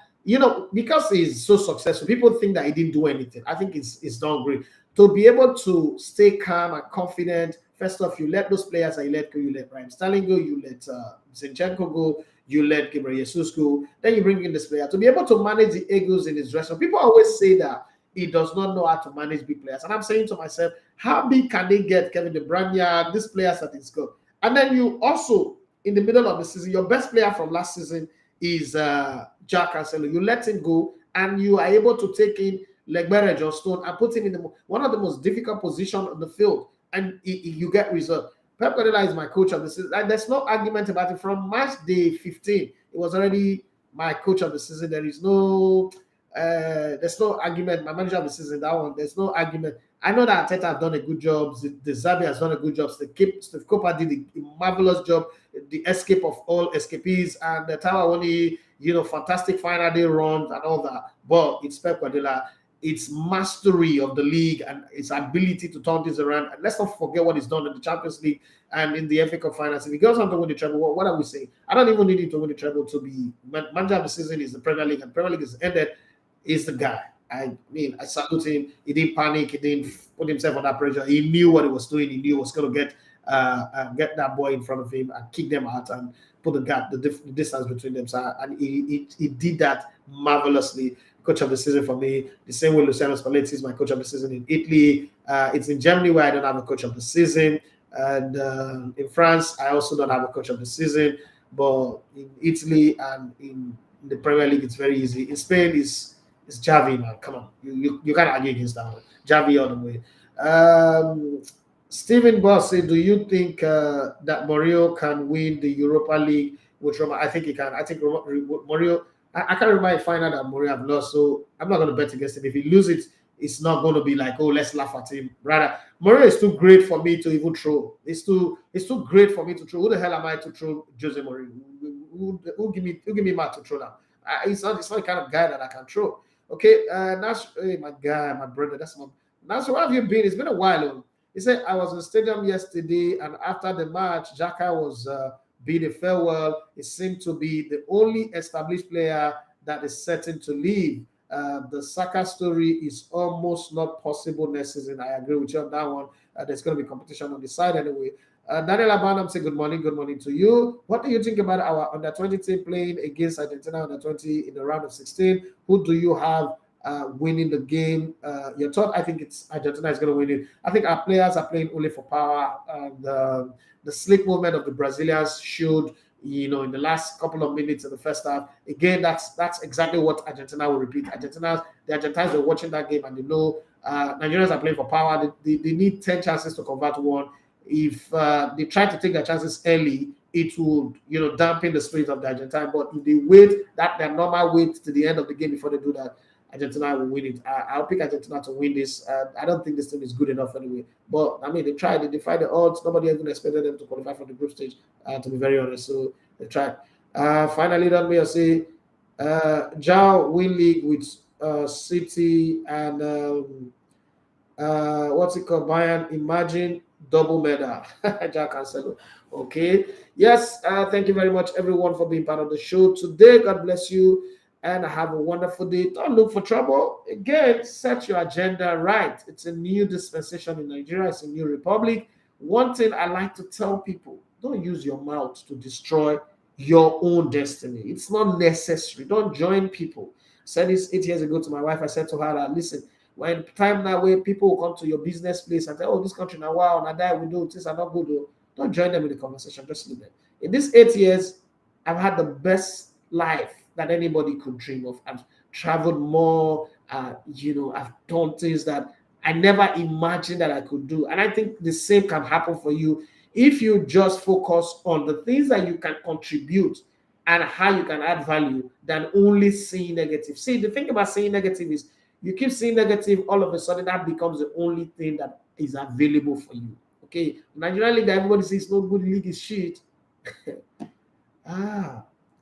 because he's so successful, people think that he didn't do anything. I think it's done great. To be able to stay calm and confident, first off, you let those players that you let go, you let Raheem Sterling go, you let Zinchenko go, you let Gabriel Jesus go, then you bring in this player. To be able to manage the egos in his dressing room, people always say that he does not know how to manage big players. And I'm saying to myself, how big can they get Kevin De Bruyne, these players at his club? And then you also, in the middle of the season, your best player from last season is Jack Cancelo. You let him go, and you are able to take in Legbere John Stone and put him in one of the most difficult positions on the field, and you get result. Pep Guardiola is my coach of the season. There's no argument about it. From match day 15, it was already my coach of the season. There's no argument. My manager of the season, that one, there's no argument. I know that Tite has done a good job. The Zabi has done a good job. Steve Cooper did a marvelous job. The escape of all escapees and the Tawani, fantastic final day runs and all that. But it's Pep Guardiola. Its mastery of the league and its ability to turn this around. And let's not forget what he's done in the Champions League and in the FA Cup finals. If he goes on to win the treble, what are we saying? I don't even need him to win the treble to be manager of the season. Is the Premier League, and Premier League is ended. Is the guy. I mean, I salute him. He didn't panic. He didn't put himself under pressure. He knew what he was doing. He knew he was going to get that boy in front of him and kick them out and put the gap, the distance between them. So, and he did that marvelously. Coach of the season for me. The same way Luciano Spalletti is my coach of the season in Italy. It's in Germany where I don't have a coach of the season. And in France, I also don't have a coach of the season. But in Italy and in the Premier League, it's very easy. In Spain, it's Xavi, man. Come on. You can't argue against that one. Xavi all the way. Stephen Boss said, do you think that Mourinho can win the Europa League with Roma? I think he can. I think Mourinho, I can't remember if I find out that Mourinho have lost, so I'm not going to bet against him. If he loses it it's not going to be like, oh, let's laugh at him. Rather, Mourinho is too great for me to even troll. It's too great for me to troll. Who the hell am I to troll Jose Mourinho? Who give me mad to troll now? It's not the kind of guy that I can troll. Okay, Nash, hey, my guy, my brother, that's my. Nash, where have you been? It's been a while. He said, I was in the stadium yesterday, and after the match, Xhaka was bid a farewell. It seemed to be the only established player that is certain to leave. The Saka story is almost not possible next season. I agree with you on that one. There's going to be competition on the side anyway. Daniel Abanam say good morning to you. What do you think about our under-20 team playing against Argentina under-20 in the round of 16? Who do you have winning the game? Your thought? I think it's Argentina is going to win it. I think our players are playing only for power. The slick movement of the Brazilians showed, in the last couple of minutes in the first half. Again, that's exactly what Argentina will repeat. The Argentines are watching that game and they know Nigerians are playing for power. They need 10 chances to convert one. If they try to take their chances early, it will, dampen the spirit of the Argentine. But if they wait their normal wait to the end of the game before they do that, Argentina will win it. I'll pick Argentina to win this. I don't think this team is good enough anyway. But I mean, they tried. They defied the odds. Nobody even expected them to qualify for the group stage. To be very honest, so they tried. Finally, let me say, Jao win league with City and what's it called? Bayern. Imagine double medal. Jao Cancelo. Okay. Yes. Thank you very much, everyone, for being part of the show today. God bless you. And have a wonderful day. Don't look for trouble. Again, set your agenda right. It's a new dispensation in Nigeria. It's a new republic. One thing I like to tell people, don't use your mouth to destroy your own destiny. It's not necessary. Don't join people. I said this 8 years ago to my wife. I said to her that, listen, when time that way, people will come to your business place and say, oh, this country now, wow, now that we do, things are not good. Don't join them in the conversation. Just leave them. In these 8 years, I've had the best life that anybody could dream of. I've traveled more, I've done things that I never imagined that I could do. And I think the same can happen for you if you just focus on the things that you can contribute and how you can add value than only seeing negative. See, the thing about seeing negative is you keep seeing negative, all of a sudden that becomes the only thing that is available for you. Okay, Nigerian league, everybody says no good league is shit.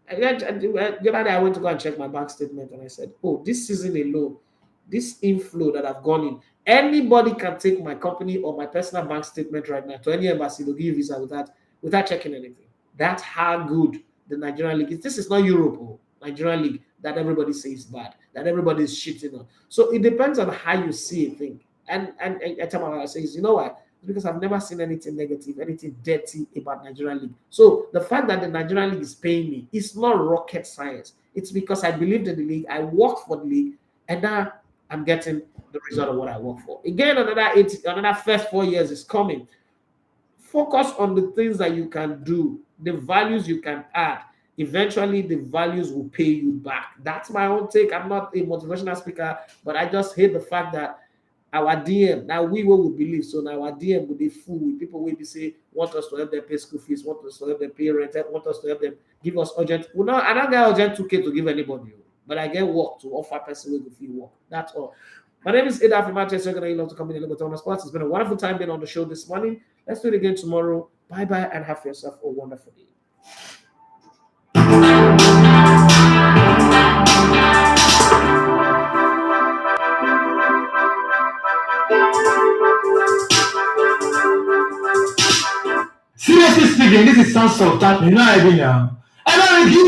The other day I went to go and check my bank statement and I said, oh, this season alone, this inflow that I've gone in, anybody can take my company or my personal bank statement right now to any embassy, they'll give you visa without checking anything. That's how good the Nigerian league is. This is not Europe, Nigerian league that everybody says bad, that everybody is shitting on. So it depends on how you see a thing. And I tell my wife, I say, you know what? Because I've never seen anything negative, anything dirty about Nigerian league. So the fact that the Nigerian league is paying me, it's not rocket science. It's because I believed in the league, I worked for the league, and now I'm getting the result of what I work for. Again, another first 4 years is coming. Focus on the things that you can do, the values you can add. Eventually, the values will pay you back. That's my own take. I'm not a motivational speaker, but I just hate the fact that our DM, now we will believe, so now our DM will be full with people will be say, want us to help them pay school fees, want us to help them pay rent, want us to help them give us urgent. Well, no, I don't get urgent 2K to give anybody, but I get work to offer person with the fee work. That's all. My name is Ida from Manchester. You're going to love to come in and look at on sports. It's been a wonderful time being on the show this morning. Let's do it again tomorrow. Bye-bye and have yourself a wonderful day. Seriously speaking, this is sound sultan. You know what I mean now? I don't give